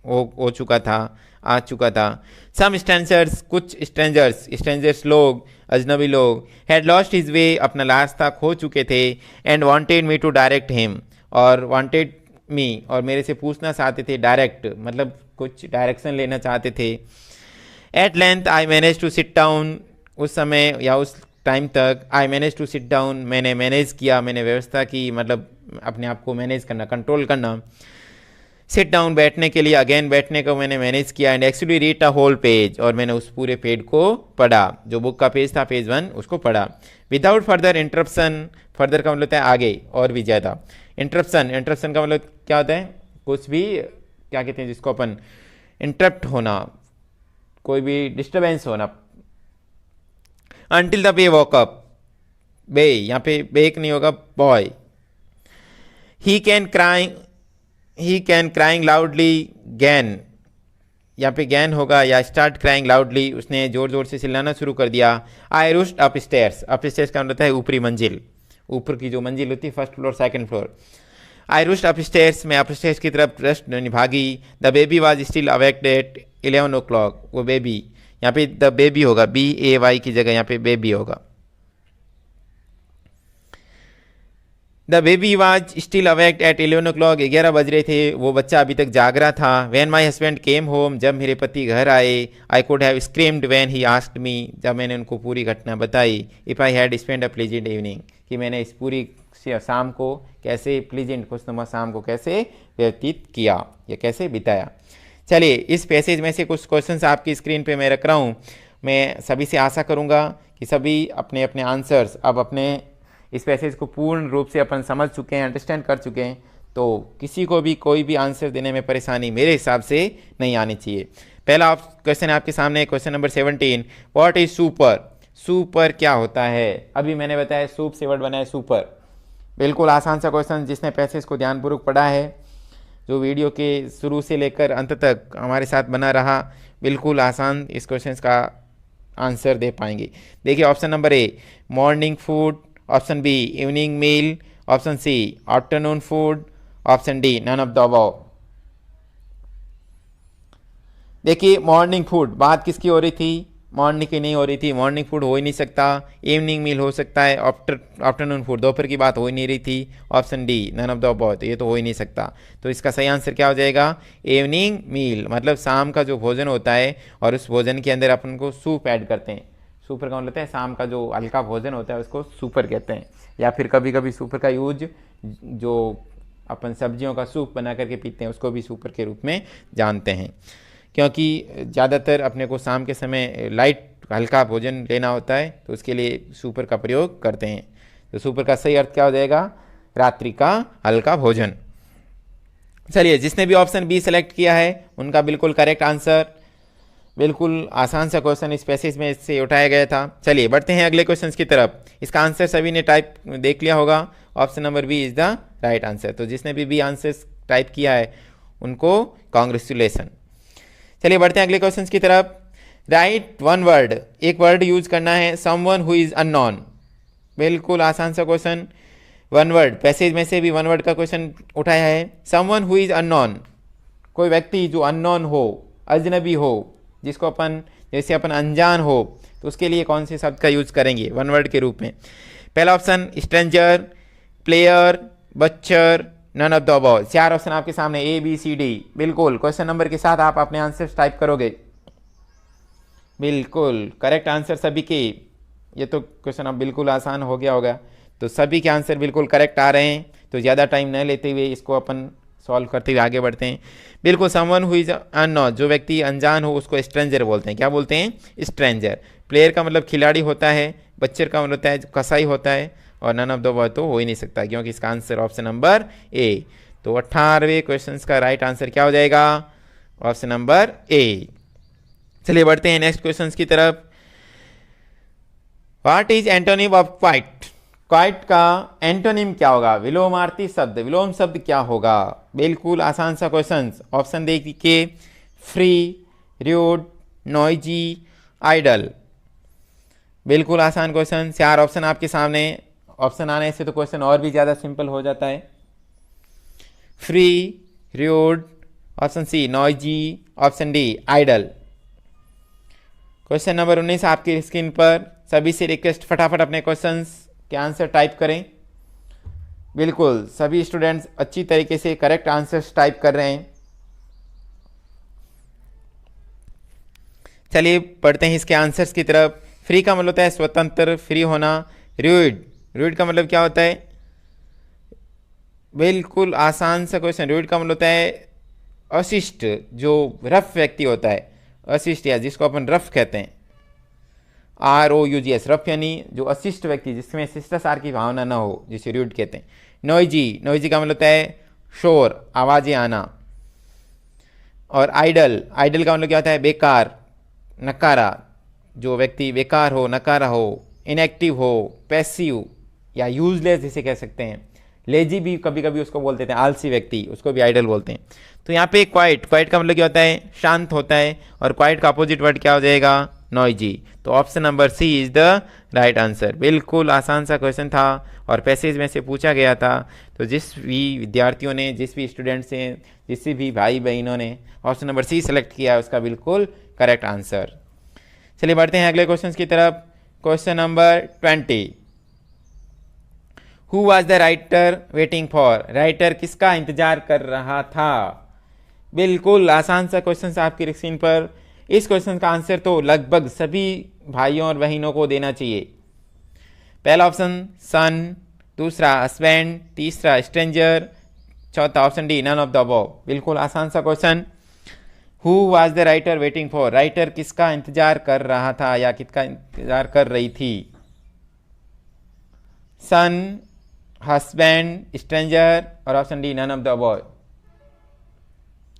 S1: हो चुका था, आ चुका था। सम स्ट्रेंजर्स, कुछ स्ट्रेंजर्स लोग, अजनबी लोग, हैड लॉस्ट हिज वे, अपना रास्ता खो चुके थे। And wanted me to direct him, और वांटेड मी, और मेरे से पूछना चाहते थे, डायरेक्ट मतलब कुछ डायरेक्शन लेना चाहते थे। At length I manage to sit down, उस समय या उस टाइम तक, I manage to sit down, मैंने मैनेज किया, मैंने व्यवस्था की, मतलब अपने आप को मैनेज करना, कंट्रोल करना। सिट डाउन, बैठने के लिए, अगेन बैठने को मैंने मैनेज किया। And actually read a whole page, और मैंने उस पूरे पेज को पढ़ा, जो बुक का पेज था पेज 1 उसको पढ़ा। विदाउट फर्दर इंटरप्शन, फर्दर का मतलब होता है आगे और भी ज़्यादा। इंटरप्शन का मतलब क्या होता है, कुछ भी क्या कहते हैं जिसको अपन, इंटरप्ट होना, कोई भी डिस्टर्बेंस होना। Until the baby woke up, बे यहाँ पे बेक नहीं होगा, boy. He can crying loudly, गैन यहाँ पे गैन होगा, या स्टार्ट क्राइंग लाउडली, उसने ज़ोर ज़ोर से चिल्लाना शुरू कर दिया। आई रुश्ड अप स्टेयर्स का मतलब होता है ऊपरी मंजिल, ऊपर की जो मंजिल होती है, first floor second floor. I rushed up stairs, मैं अप स्टेयर्स की तरफ रश भागी। The baby was still awaked at 11 o'clock, वो बेबी, यहाँ पे द बेबी होगा, BAY की जगह यहाँ पे बेबी होगा। The baby was still awaked at 11 o'clock, 11 बज रहे थे, वो बच्चा अभी तक जाग रहा था। When my husband came home, जब मेरे पति घर आए। I could have screamed when he asked me, जब मैंने उनको पूरी घटना बताई। If I had spend a pleasant evening, कि मैंने इस पूरी शाम को कैसे, प्लीजेंट खुशनुमा शाम को कैसे व्यतीत किया या कैसे बिताया। चलिए, इस पैसेज में से कुछ क्वेश्चंस आपकी स्क्रीन पे मैं रख रहा हूँ। मैं सभी से आशा करूँगा कि सभी अपने अपने आंसर्स अब अपने इस पैसेज को पूर्ण रूप से अपन समझ चुके हैं, अंडरस्टैंड कर चुके हैं, तो किसी को भी कोई भी आंसर देने में परेशानी मेरे हिसाब से नहीं आनी चाहिए। पहला क्वेश्चन आपके सामने, question number 17, what is super? Super क्या होता है? अभी मैंने बताया सूप से वर्ड बना है सुपर। बिल्कुल आसान सा क्वेश्चन, जिसने पैसेज को ध्यानपूर्वक पढ़ा है, जो वीडियो के शुरू से लेकर अंत तक हमारे साथ बना रहा, बिल्कुल आसान इस क्वेश्चन का आंसर दे पाएंगे। देखिए, option number A morning food, option B evening meal, option C afternoon food, option D none of the above. देखिए, मॉर्निंग फूड बात किसकी हो रही थी? मॉर्निंग की नहीं हो रही थी, मॉर्निंग फूड हो ही नहीं सकता। इवनिंग मील हो सकता है, आफ्टरनून फूड दोपहर की बात हो ही नहीं रही थी। Option D none of the above, तो ये तो हो ही नहीं सकता। तो इसका सही आंसर क्या हो जाएगा? इवनिंग मील, मतलब शाम का जो भोजन होता है और उस भोजन के अंदर अपन को सूप ऐड करते हैं। सुपर का मतलब होता है शाम का जो हल्का भोजन होता है उसको सुपर कहते हैं, या फिर कभी कभी सुपर का यूज जो अपन सब्जियों का सूप बना करके पीते हैं उसको भी सुपर के रूप में जानते हैं। क्योंकि ज़्यादातर अपने को शाम के समय लाइट हल्का भोजन लेना होता है, तो उसके लिए सुपर का प्रयोग करते हैं। तो सुपर का सही अर्थ क्या हो जाएगा? रात्रि का हल्का भोजन। चलिए, जिसने भी ऑप्शन बी सेलेक्ट किया है उनका बिल्कुल करेक्ट आंसर। बिल्कुल आसान सा क्वेश्चन इस पैसेज में इससे उठाया गया था। चलिए बढ़ते हैं अगले क्वेश्चन की तरफ। इसका आंसर सभी ने टाइप देख लिया होगा। Option number B is the right answer. तो जिसने भी आंसर टाइप किया है उनको कॉन्ग्रेचुलेसन। चलिए बढ़ते हैं अगले क्वेश्चन की तरफ। राइट वन वर्ड, एक वर्ड यूज करना है, समवन हु इज अननोन। बिल्कुल आसान सा क्वेश्चन, वन वर्ड, पैसेज में से भी वन वर्ड का क्वेश्चन उठाया है। समवन हु इज अननोन, कोई व्यक्ति जो अननोन हो, अजनबी हो, जिसको अपन जैसे अपन अनजान हो, तो उसके लिए कौन से शब्द का यूज करेंगे वन वर्ड के रूप में? पहला option stranger, player, butcher, none of the above. 4 option आपके सामने, ए बी सी डी। बिल्कुल क्वेश्चन नंबर के साथ आप अपने आंसर टाइप करोगे। बिल्कुल करेक्ट आंसर सभी के। ये तो क्वेश्चन अब बिल्कुल आसान हो गया होगा, तो सभी के आंसर बिल्कुल करेक्ट आ रहे हैं। तो ज़्यादा टाइम न लेते हुए इसको अपन सॉल्व करते हुए आगे बढ़ते हैं। बिल्कुल, समवन हु इज अननोन, जो व्यक्ति अनजान हो उसको स्ट्रेंजर बोलते हैं। क्या बोलते हैं? स्ट्रेंजर। प्लेयर का मतलब खिलाड़ी होता है, बच्चर का मतलब होता है कसाई होता है, और नन ऑफ द अबव तो हो ही नहीं सकता, क्योंकि इसका आंसर ऑप्शन नंबर ए। तो 18वें क्वेश्चन का राइट आंसर क्या हो जाएगा? ऑप्शन नंबर ए। चलिए बढ़ते हैं नेक्स्ट क्वेश्चन की तरफ। What is antonym of quite? Quite का एंटोनिम क्या होगा? विलोमार्थी शब्द, विलोम शब्द क्या होगा? बिल्कुल आसान सा क्वेश्चन। ऑप्शन देखिए, फ्री, र्यूड, नॉइजी, आइडल। बिल्कुल आसान क्वेश्चन। 4 ऑप्शन आपके सामने। ऑप्शन आने से तो क्वेश्चन और भी ज़्यादा सिंपल हो जाता है। Free, rude, option C noisy, option D idle. Question number 19 आपकी स्क्रीन पर। सभी से रिक्वेस्ट फटाफट अपने क्वेश्चंस के आंसर टाइप करें। बिल्कुल सभी स्टूडेंट्स अच्छी तरीके से करेक्ट आंसर्स टाइप कर रहे हैं। चलिए पढ़ते हैं इसके आंसर्स की तरफ। फ्री का मतलब होता है स्वतंत्र, फ्री होना। र्यूड, र्यूड का मतलब क्या होता है? बिल्कुल आसान सा क्वेश्चन। र्यूड का मतलब होता है अशिष्ट, जो रफ व्यक्ति होता है, अशिष्ट, या जिसको अपन रफ कहते हैं, ROUGS, रफ यानी जो अशिष्ट व्यक्ति, जिसमें शिष्टाचार की भावना ना हो, जिसे र्यूड कहते हैं। नॉइजी, नॉइजी का मतलब होता है शोर, आवाज़ें आना। और आइडल, आइडल का मतलब क्या होता है? बेकार, नकारा, जो व्यक्ति बेकार हो, नकारा हो, इनएक्टिव हो, पैसिव या यूजलेस जिसे कह सकते हैं। लेजी भी कभी कभी उसको बोल देते हैं, आलसी व्यक्ति, उसको भी आइडल बोलते हैं। तो यहाँ पे क्वाइट, क्वाइट का मतलब क्या होता है? शांत होता है। और क्वाइट का अपोजिट वर्ड क्या हो जाएगा? नॉइजी। तो option number C is the right answer. बिल्कुल आसान सा क्वेश्चन था और पैसेज में से पूछा गया था। तो जिस भी विद्यार्थियों ने, जिस भी स्टूडेंट्स हैं, जिस भी भाई बहनों ने ऑप्शन नंबर सी सेलेक्ट किया है, उसका बिल्कुल करेक्ट आंसर। चलिए बढ़ते हैं अगले क्वेश्चन की तरफ। Question number 20। Who was the writer waiting for? Writer किसका इंतजार कर रहा था? बिल्कुल आसान सा क्वेश्चन आपकी स्क्रीन पर। इस क्वेश्चन का आंसर तो लगभग सभी भाइयों और बहनों को देना चाहिए। पहला ऑप्शन सन, दूसरा हस्बैंड, तीसरा स्ट्रेंजर, चौथा option D none of the above. बिल्कुल आसान सा question. Who was the writer waiting for? Writer किसका इंतजार कर रहा था या किसका इंतजार कर रही थी? सन, हस्बैंड, स्ट्रेंजर और option D none of the above.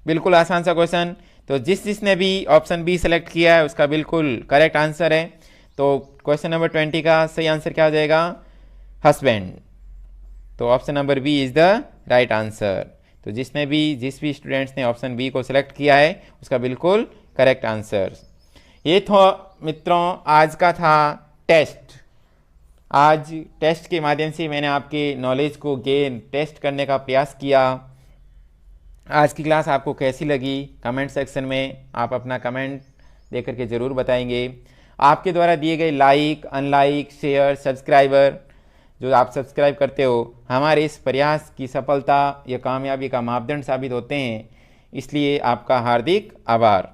S1: बिल्कुल आसान सा क्वेश्चन। तो जिसने भी ऑप्शन बी सेलेक्ट किया है उसका बिल्कुल करेक्ट आंसर है। तो क्वेश्चन नंबर 20 का सही आंसर क्या हो जाएगा? हस्बैंड। तो option number B is the right answer. तो जिस भी स्टूडेंट्स ने ऑप्शन बी को सिलेक्ट किया है उसका बिल्कुल करेक्ट आंसर। ये तो मित्रों आज का था टेस्ट। आज टेस्ट के माध्यम से मैंने आपके नॉलेज को गेन टेस्ट करने का प्रयास किया। आज की क्लास आपको कैसी लगी? कमेंट सेक्शन में आप अपना कमेंट देकर के ज़रूर बताएंगे। आपके द्वारा दिए गए लाइक, अनलाइक, शेयर, सब्सक्राइबर जो आप सब्सक्राइब करते हो हमारे इस प्रयास की सफलता या कामयाबी का मापदंड साबित होते हैं। इसलिए आपका हार्दिक आभार।